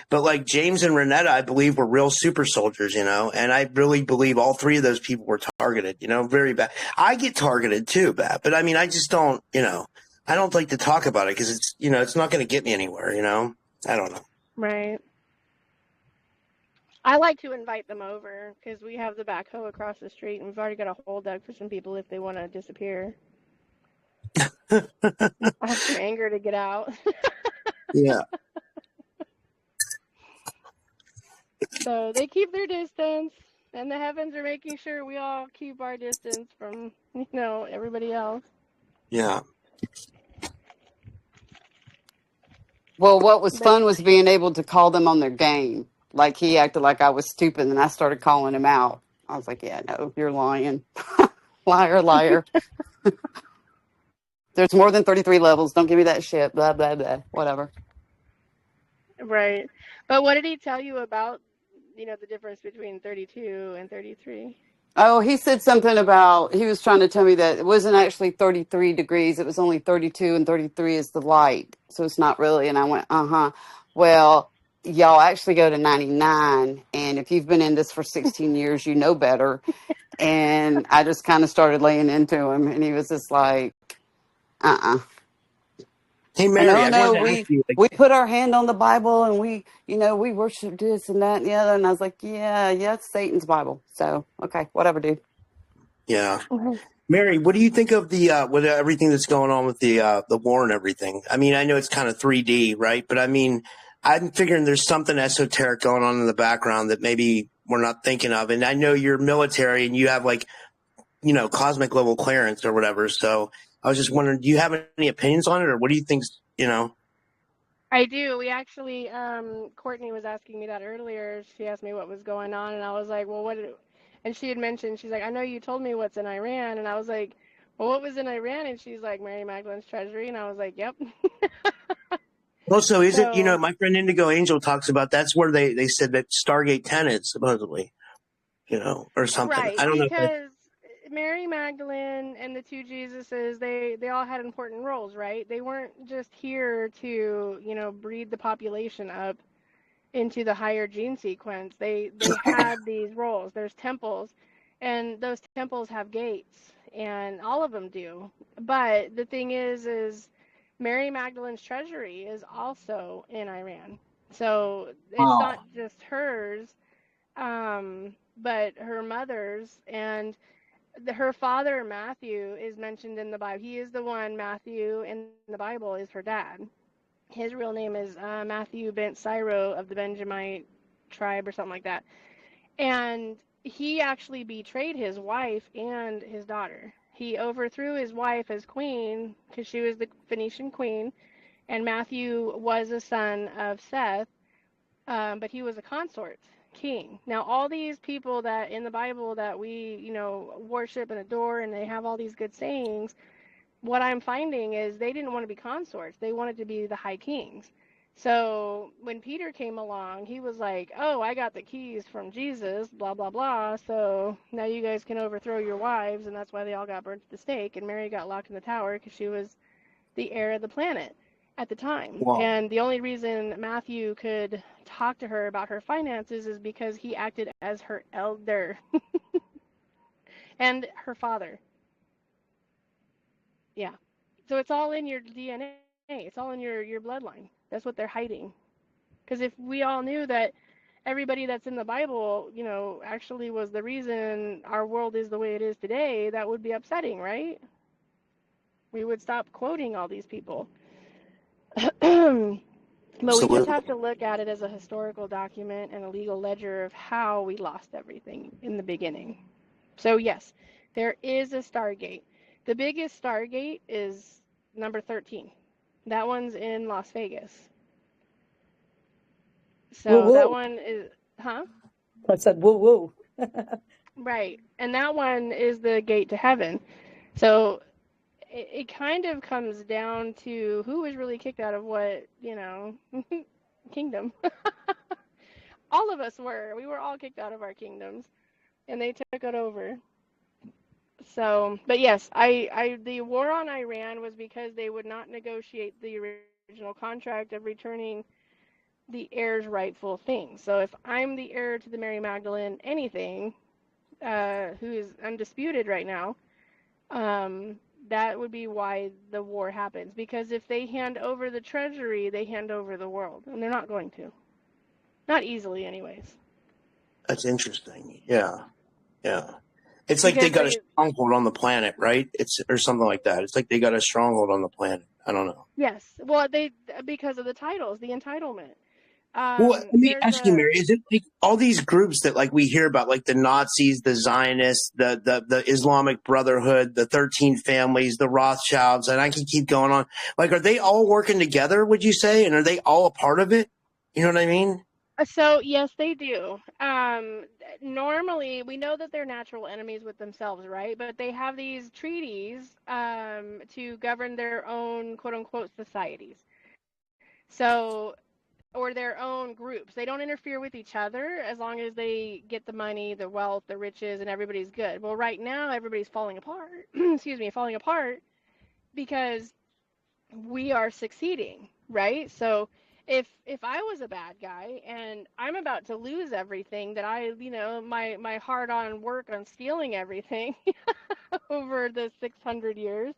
But like James and Renetta, I believe, were real super soldiers, And I really believe all three of those people were targeted, very bad. I get targeted too, bad. But I mean, I just don't, I don't like to talk about it because it's, it's not going to get me anywhere, I don't know. Right. I like to invite them over because we have the backhoe across the street, and we've already got a hole dug for some people if they want to disappear. I have some anger to get out. Yeah. So they keep their distance, and the heavens are making sure we all keep our distance from, everybody else. Yeah. Well, what was But fun was being able to call them on their game. Like he acted like I was stupid, and I started calling him out. I was like, yeah, no, you're lying. Liar, liar. There's more than 33 levels. Don't give me that shit. Blah, blah, blah. Whatever. right. But what did he tell you about, the difference between 32 and 33? Oh, he said something about, he was trying to tell me that it wasn't actually 33 degrees. It was only 32, and 33 is the light. So it's not really. And I went, uh-huh. Well, y'all actually go to 99. And if you've been in this for 16 years, you know better. And I just kind of started laying into him. And he was just like, uh-uh. Hey, And Mary, oh I no, wanted to ask you, we put our hand on the Bible and we worship this and that and the other. And I was like, yeah, it's Satan's Bible. So, okay, whatever, dude. yeah. Mhm. Mary, what do you think of the with everything that's going on with the war and everything? I mean, I know it's kind of 3D, right? But I mean, I'm figuring there's something esoteric going on in the background that maybe we're not thinking of. And I know you're military and you have like, cosmic level clearance or whatever. So I was just wondering, do you have any opinions on it, or what do you think? I do. We actually, Courtney was asking me that earlier. She asked me what was going on, and I was like, well, and she had mentioned, she's like, I know you told me what's in Iran, and I was like, well, what was in Iran? And she's like, Mary Magdalene's treasury, and I was like, yep. Also, isn't So, my friend Indigo Angel talks about that's where they said that Stargate 10 is supposedly, or something. right, I don't know if that's because Mary Magdalene and the two Jesuses, they all had important roles, right? They weren't just here to, breed the population up into the higher gene sequence. They had these roles. There's temples, and those temples have gates, and all of them do. But the thing is Mary Magdalene's treasury is also in Iran. So it's not just hers, but her mother's, and her father Matthew is mentioned in the Bible. He is the one. Matthew in the Bible is her dad. His real name is Matthew Bent Syro of the Benjamite tribe or something like that. And he actually betrayed his wife and his daughter. He overthrew his wife as queen because she was the Phoenician queen, and Matthew was a son of Seth, but he was a consort king. Now, all these people that in the Bible that we, worship and adore, and they have all these good sayings, what I'm finding is they didn't want to be consorts. They wanted to be the high kings. So when Peter came along, he was like, "Oh, I got the keys from Jesus, blah, blah, blah. So now you guys can overthrow your wives." And that's why they all got burned at the stake. And Mary got locked in the tower because she was the heir of the planet at the time. Wow. And the only reason Matthew could talk to her about her finances is because he acted as her elder and her father. Yeah. So it's all in your DNA. It's all in your bloodline. That's what they're hiding. Because if we all knew that everybody that's in the Bible, actually was the reason our world is the way it is today, that would be upsetting, right? We would stop quoting all these people. But we just Absolutely. have to look at it as a historical document and a legal ledger of how we lost everything in the beginning. So yes, there is a Stargate. The biggest Stargate is number 13. That one's in Las Vegas. Woo So that woo. one is, huh? I said woo woo. Right. And that one is the gate to heaven. So it kind of comes down to who was really kicked out of what, kingdom. All of us were. We were all kicked out of our kingdoms, and they took it over. So, but yes, the war on Iran was because they would not negotiate the original contract of returning the heir's rightful thing. So if I'm the heir to the Mary Magdalene anything, who is undisputed right now, that would be why the war happens. Because if they hand over the treasury, they hand over the world, and they're not going to. Not easily, anyways. That's interesting. Yeah. Yeah. It's like they Because got a stronghold on the planet, right? Or something like that. It's like they got a stronghold on the planet. I don't know. yes, well, because of the titles, the entitlement. Well, let me There's ask you, a Mary, is it like all these groups that like we hear about, like the Nazis, the Zionists, the Islamic Brotherhood, the 13 families, the Rothschilds, and I can keep going on. Like, are they all working together, would you say? And are they all a part of it? You know what I mean? So yes, they do. Normally, we know that they're natural enemies with themselves, right? But they have these treaties to govern their own quote unquote societies. So, or their own groups. They don't interfere with each other as long as they get the money, the wealth, the riches, and everybody's good. Well, right now, everybody's falling apart. Excuse me, falling apart because we are succeeding, right? So if I was a bad guy and I'm about to lose everything that my hard on work on stealing everything over the 600 years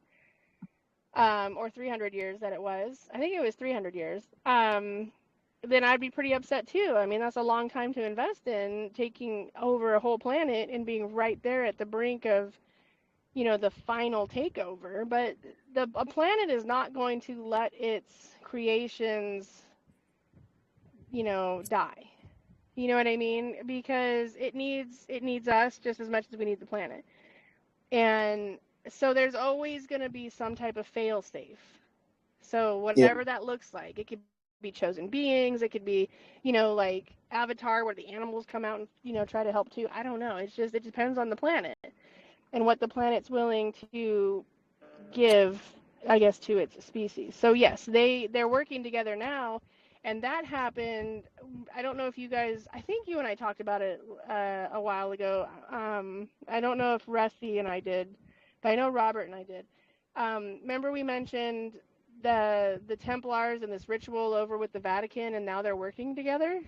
or 300 years that it was. I think it was 300 years. Then I'd be pretty upset too. I mean, that's a long time to invest in taking over a whole planet and being right there at the brink of the final takeover, but a planet is not going to let its creations, die. You know what I mean? Because it needs us just as much as we need the planet. And so there's always going to be some type of fail safe. So Yeah. whatever that looks like, it could be chosen beings, it could be, like Avatar where the animals come out and, try to help too. I don't know. It depends on the planet and what the planet's willing to give, I guess, to its species. So yes, they're working together now, and that happened. I don't know if you guys. I think you and I talked about it a while ago. I don't know if Rusty and I did, but I know Robert and I did. Remember we mentioned the Templars and this ritual over with the Vatican, and now they're working together.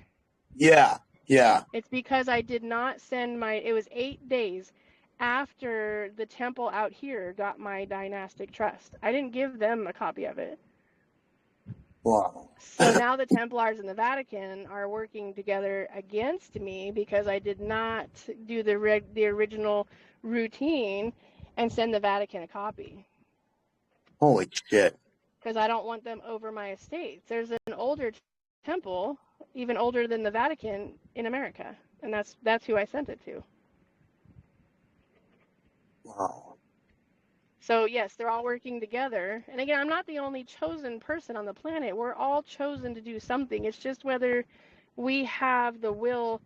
Yeah. Yeah. It's because I did not send my. It was 8 days after the temple out here got my dynastic trust. I didn't give them a copy of it. Wow. So now the Templars and the Vatican are working together against me because I did not do the original routine and send the Vatican a copy. Holy shit. Because I don't want them over my estates. There's an older temple even older than the Vatican in America, and that's who I sent it to. Wow. So yes, they're all working together. And again, I'm not the only chosen person on the planet. We're all chosen to do something. It's just whether we have the will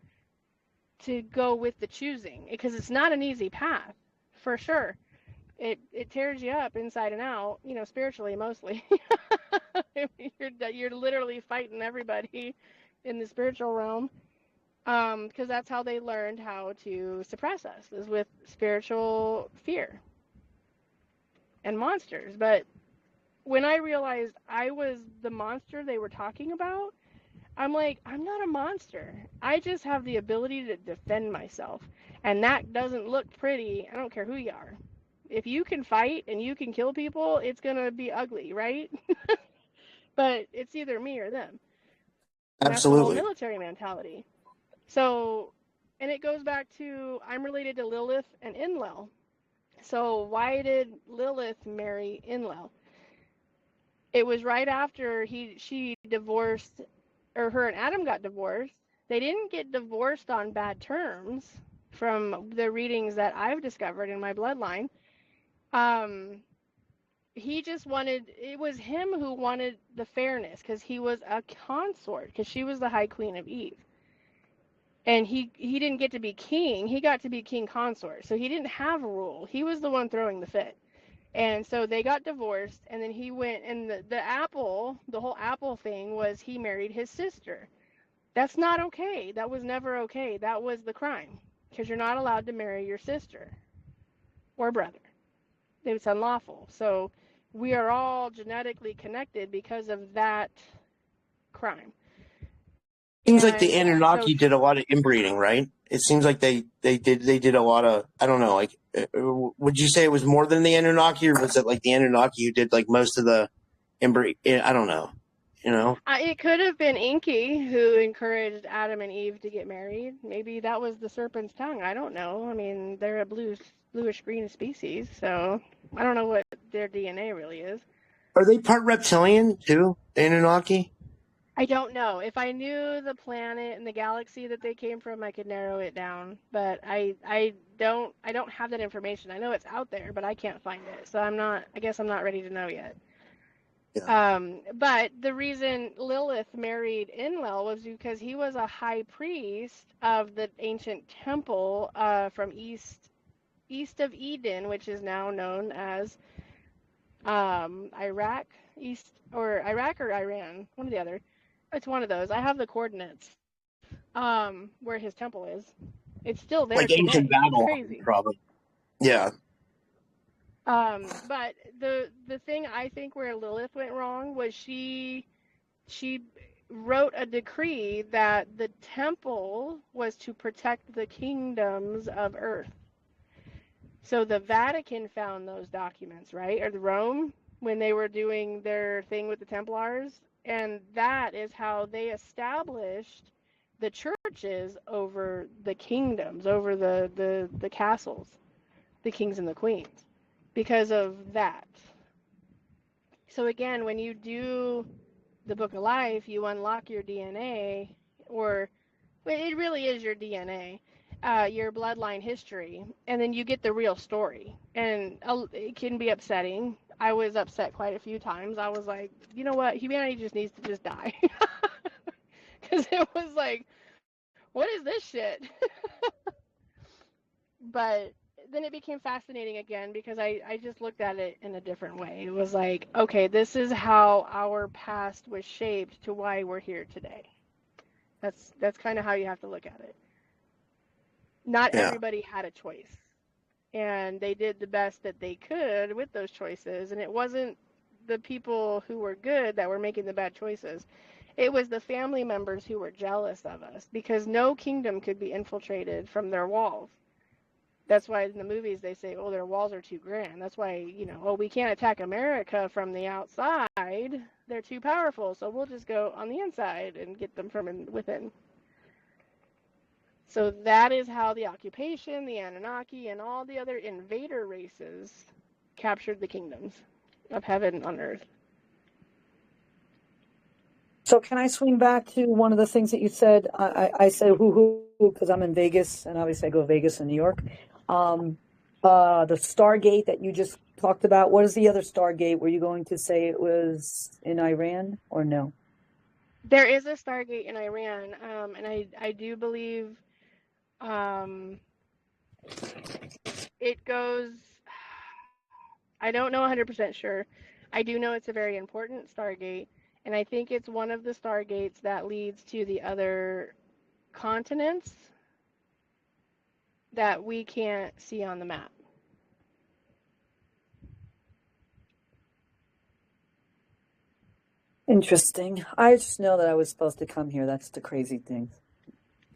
to go with the choosing, because it's not an easy path, for sure. It tears you up inside and out, spiritually mostly. You're literally fighting everybody in the spiritual realm, because that's how they learned how to suppress us, is with spiritual fear and monsters. But when I realized I was the monster they were talking about, I'm like, I'm not a monster. I just have the ability to defend myself. And that doesn't look pretty. I don't care who you are. If you can fight and you can kill people, it's going to be ugly, right? But it's either me or them. And that's the whole Absolutely. military mentality. So, and it goes back to, I'm related to Lilith and Enlil. So why did Lilith marry Enlil? It was right after she divorced, or her and Adam got divorced. They didn't get divorced on bad terms from the readings that I've discovered in my bloodline. He just wanted, it was him who wanted the fairness, because he was a consort, because she was the high queen of Eve. And he didn't get to be king, he got to be king consort. So he didn't have a rule. He was the one throwing the fit. And so they got divorced, and then he went, and the whole apple thing was he married his sister. That's not okay. That was never okay. That was the crime, because you're not allowed to marry your sister or brother. It's unlawful. So we are all genetically connected because of that crime. Seems like the And so Anunnaki did a lot of inbreeding, right? It seems like they did a lot of, I don't know, like would you say it was more than the Anunnaki, or was it like the Anunnaki who did like most of the inbreed? I don't know. it could have been Enki who encouraged Adam and Eve to get married. Maybe that was the serpent's tongue. I don't know. I mean, they're a bluish green species, so I don't know what their DNA really is. Are they part reptilian too, the Anunnaki? I don't know. If I knew the planet and the galaxy that they came from, I could narrow it down. But I don't have that information. I know it's out there, but I can't find it. So I guess I'm not ready to know yet. Yeah. But the reason Lilith married Enlil was because he was a high priest of the ancient temple from east of Eden, which is now known as Iraq, Iraq or Iran, one or the other. It's one of those. I have the coordinates where his temple is. It's still there Like ancient today. It's Babylon, crazy. probably. Yeah. But the thing I think where Lilith went wrong was she wrote a decree that the temple was to protect the kingdoms of earth. So the Vatican found those documents, right? Or the Rome, when they were doing their thing with the Templars, and that is how they established the churches over the kingdoms, over the castles, the kings and the queens, because of that. So again, when you do the Book of Life, you unlock your DNA, or it really is your DNA, your bloodline history, and then you get the real story. And it can be upsetting. I was upset quite a few times. I was like, you know what? Humanity just needs to just die. Because it was like, what is this shit? But then it became fascinating again, because I just looked at it in a different way. It was like, okay, this is how our past was shaped to why we're here today. That's kind of how you have to look at it. Not Yeah. everybody had a choice, and they did the best that they could with those choices, and it wasn't the people who were good that were making the bad choices. It was the family members who were jealous of us, because no kingdom could be infiltrated from their walls. That's why in the movies they say, oh, their walls are too grand. That's why, oh, we can't attack America from the outside. They're too powerful, so we'll just go on the inside and get them from within. So that is how the occupation, the Anunnaki, and all the other invader races captured the kingdoms of heaven on earth. So can I swing back to one of the things that you said? I said who because I'm in Vegas, and obviously I go to Vegas and New York. The Stargate that you just talked about. What is the other Stargate? Were you going to say it was in Iran or no? There is a Stargate in Iran, and I do believe it goes. I don't know 100% sure. I do know it's a very important Stargate, and I think it's one of the Stargates that leads to the other continents that we can't see on the map. Interesting. I just know that I was supposed to come here. That's the crazy thing.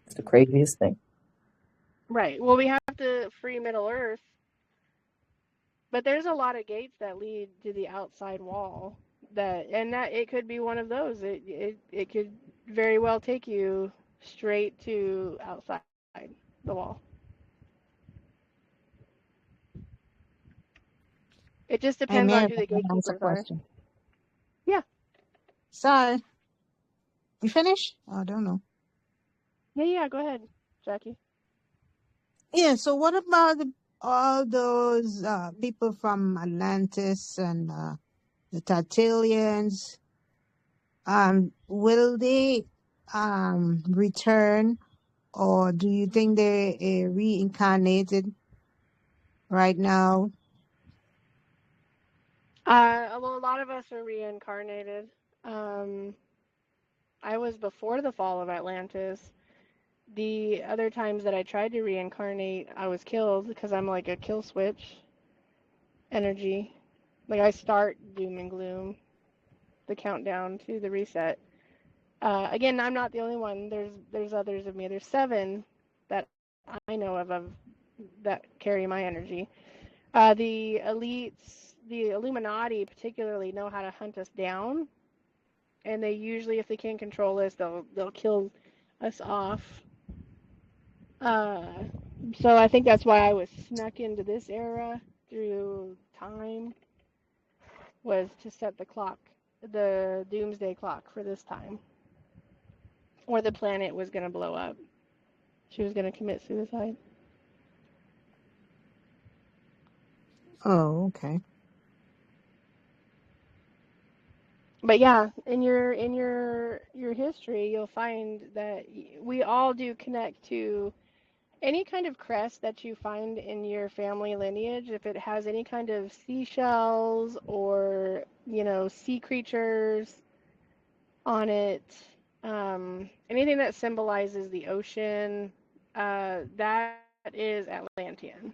It's the craziest thing. Right. Well, we have to free Middle Earth, but there's a lot of gates that lead to the outside wall. That it could be one of those. It could very well take you straight to outside the wall. It just Hey, depends on Mary, who I the want to ask a gatekeepers are. question. Yeah. So, you finish? I don't know. Yeah. Go ahead, Jackie. Yeah, so what about all those people from Atlantis and the Tartarians? Will they return, or do you think they're reincarnated right now? Well, a lot of us are reincarnated. Um, I was before the fall of Atlantis. The other times that I tried to reincarnate, I was killed because I'm like a kill switch energy. Like I start doom and gloom, the countdown to the reset. Again, I'm not the only one. There's others of me. There's 7 that I know of that carry my energy. The elites, the Illuminati particularly, know how to hunt us down, and they usually, if they can't control us, they'll kill us off. Uh, so I think that's why I was snuck into this era through time, was to set the clock, the doomsday clock for this time, or the planet was going to blow up. She was going to commit suicide. Oh, okay. But yeah, in your history, you'll find that we all do connect to any kind of crest that you find in your family lineage. If it has any kind of seashells or sea creatures on it, anything that symbolizes the ocean, that is Atlantean.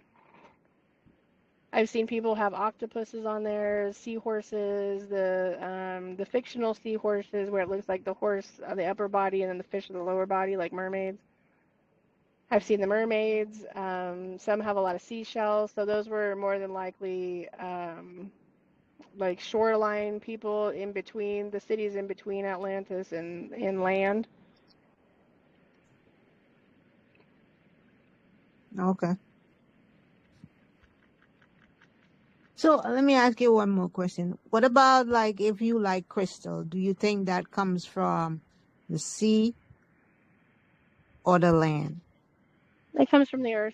I've seen people have octopuses on there, seahorses, the fictional seahorses where it looks like the horse on the upper body and then the fish on the lower body, like mermaids. I've seen the mermaids. Some have a lot of seashells, so those were more than likely like shoreline people in between the cities, in between Atlantis and inland. Okay. So let me ask you one more question. What about like if you like crystal, do you think that comes from the sea or the land? It comes from the Earth.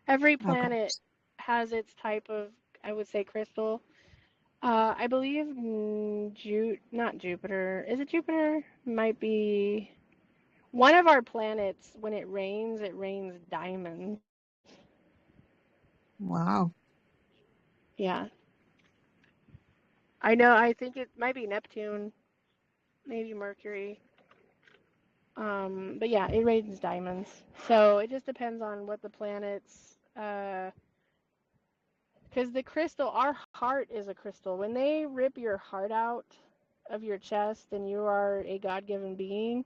Every Okay. planet has its type of, I would say, crystal. I believe not Jupiter. Is it Jupiter? Might be one of our planets. When it rains diamonds. Wow. Yeah, I know. I think it might be Neptune, maybe Mercury. But yeah, it rains diamonds. So it just depends on what the planets. Because the crystal, our heart is a crystal. When they rip your heart out of your chest and you are a God-given being,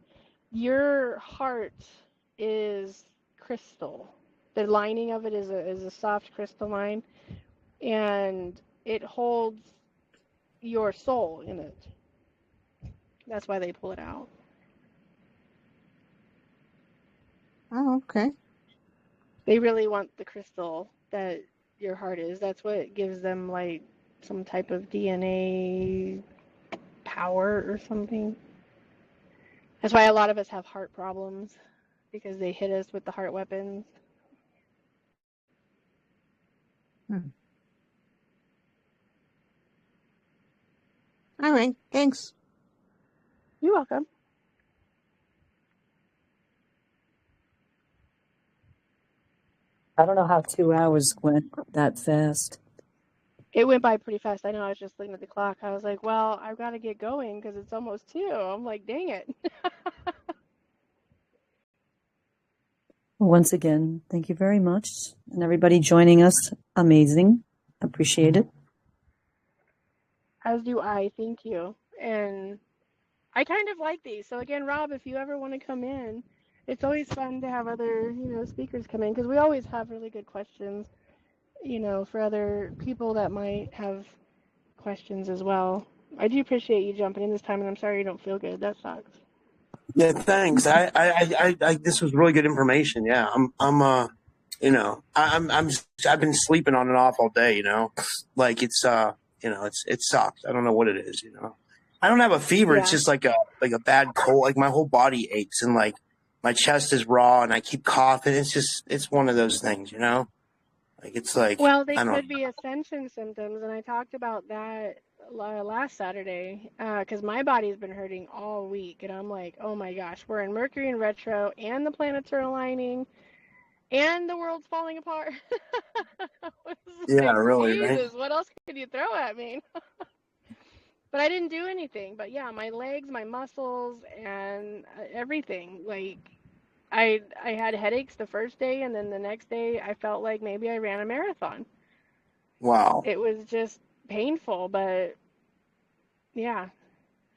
your heart is crystal. The lining of it is a soft crystalline, and it holds your soul in it. That's why they pull it out. Oh, okay. They really want the crystal that your heart is. That's what gives them like some type of DNA power or something. That's why a lot of us have heart problems because they hit us with the heart weapons. Hmm. All right. Thanks. You're welcome. I don't know how 2 hours went that fast. It went by pretty fast. I know. I was just looking at the clock. I was like, well, I've got to get going because it's almost 2. I'm like, dang it. Once again, thank you very much. And everybody joining us, amazing. Appreciate it. As do I. Thank you. And I kind of like these. So again, Rob, if you ever want to come in, it's always fun to have other, speakers come in because we always have really good questions, for other people that might have questions as well. I do appreciate you jumping in this time, and I'm sorry you don't feel good. That sucks. Yeah, thanks. This was really good information. Yeah, I've been sleeping on and off all day. Like it sucks. I don't know what it is. I don't have a fever. It's Yeah. just like a bad cold. Like my whole body aches and like my chest is raw and I keep coughing. It's one of those things. Like it's like Well, they I don't could be ascension symptoms, and I talked about that last Saturday because my body's been hurting all week, and I'm like, oh my gosh, we're in Mercury in retro, and the planets are aligning, and the world's falling apart. I was yeah, like, really, right? Jesus, what else could you throw at me? But I didn't do anything. But yeah, my legs, my muscles, and everything. Like I had headaches the first day, and then the next day I felt like maybe I ran a marathon. Wow. It was just painful, but yeah.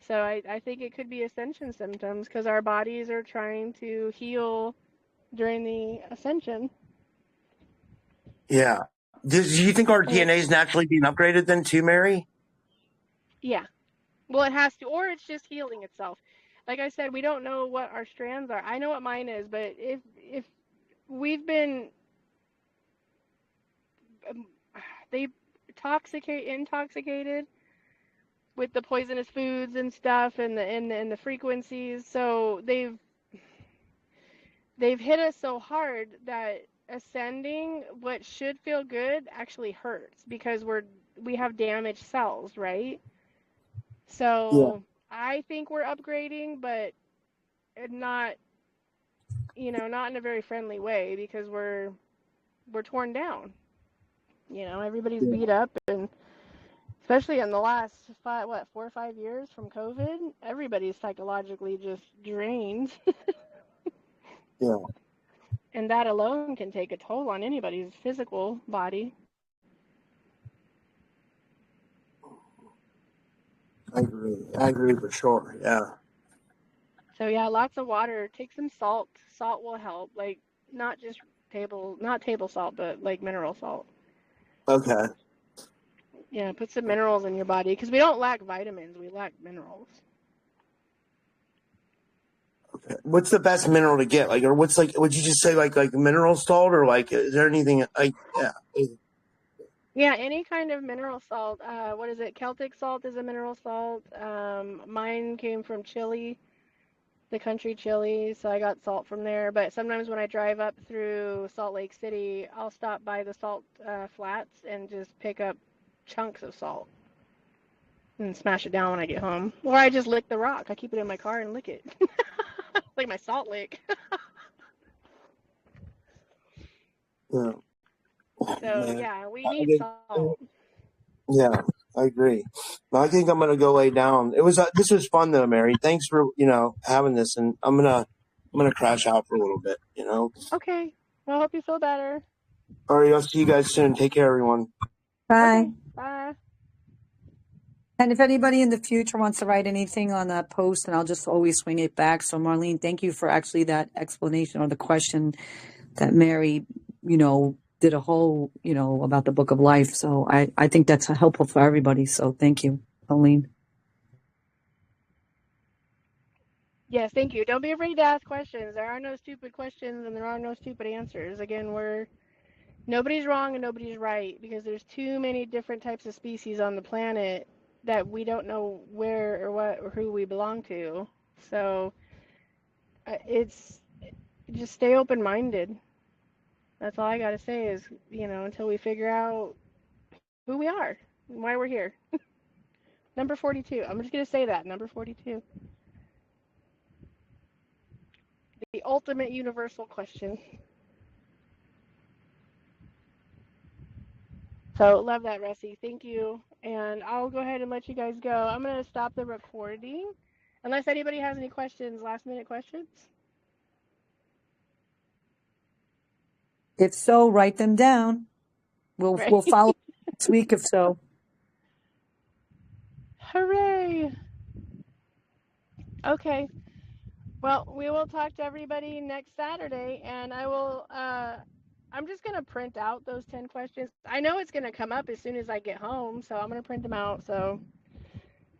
So I think it could be ascension symptoms because our bodies are trying to heal during the ascension. Yeah. Do you think our And it, DNA is naturally being upgraded then too, Mary? yeah. Well, it has to, or it's just healing itself. Like I said, we don't know what our strands are. I know what mine is, but if we've been um, they intoxicated with the poisonous foods and stuff and the frequencies, so they've hit us so hard that ascending what should feel good actually hurts because we have damaged cells, right? Yeah. So I think we're upgrading, but not not in a very friendly way because we're torn down. Everybody's Yeah. beat up, and especially in the last 4 or 5 years from COVID, everybody's psychologically just drained. Yeah. And that alone can take a toll on anybody's physical body. I agree. I agree for sure. Yeah. So yeah, lots of water. Take some salt. Salt will help. Like not table salt, but like mineral salt. Okay. Yeah, put some minerals in your body because we don't lack vitamins, we lack minerals. Okay. What's the best mineral to get? Like, or what's like? Would you just say like mineral salt, or like is there anything like? Yeah. Yeah, any kind of mineral salt. What is it? Celtic salt is a mineral salt. Mine came from Chile, the country Chile, so I got salt from there. But sometimes when I drive up through Salt Lake City, I'll stop by the salt flats and just pick up chunks of salt and smash it down when I get home. Or I just lick the rock. I keep it in my car and lick it. Like my salt lick. Yeah. So Man. yeah, we I need did. salt. Yeah. I agree. Well, I think I'm gonna go lay down. This was fun though, Mary. Thanks for having this, and I'm gonna crash out for a little bit. Okay. Well, I hope you feel better. All right. I'll see you guys soon. Take care, everyone. Bye. Okay. Bye. And if anybody in the future wants to write anything on that post, and I'll just always swing it back. So Marlene, thank you for actually that explanation or the question that Mary, did a whole, about the book of life. So I think that's helpful for everybody. So thank you, Marlene. Yes, thank you. Don't be afraid to ask questions. There are no stupid questions and there are no stupid answers. Again, nobody's wrong and nobody's right because there's too many different types of species on the planet that we don't know where or what or who we belong to. So it's just stay open-minded. That's all I got to say is, until we figure out who we are and why we're here. Number 42. I'm just going to say that. Number 42. The ultimate universal question. So, love that, Ressie. Thank you. And I'll go ahead and let you guys go. I'm going to stop the recording. Unless anybody has any questions, last-minute questions. If so, write them down. We'll Right. we'll follow next week if so. Hooray! Okay. Well, we will talk to everybody next Saturday, and I will. I'm just gonna print out those 10 questions. I know it's gonna come up as soon as I get home, so I'm gonna print them out. So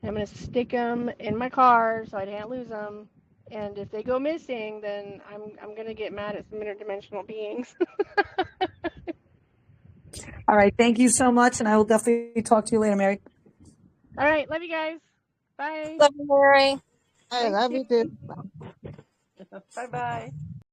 I'm gonna stick them in my car so I can't lose them. And if they go missing, then I'm gonna get mad at some interdimensional beings. All right. Thank you so much, and I will definitely talk to you later, Mary. All right, love you guys. Bye. Love you, Mary. I Thank love you. you too. Bye bye.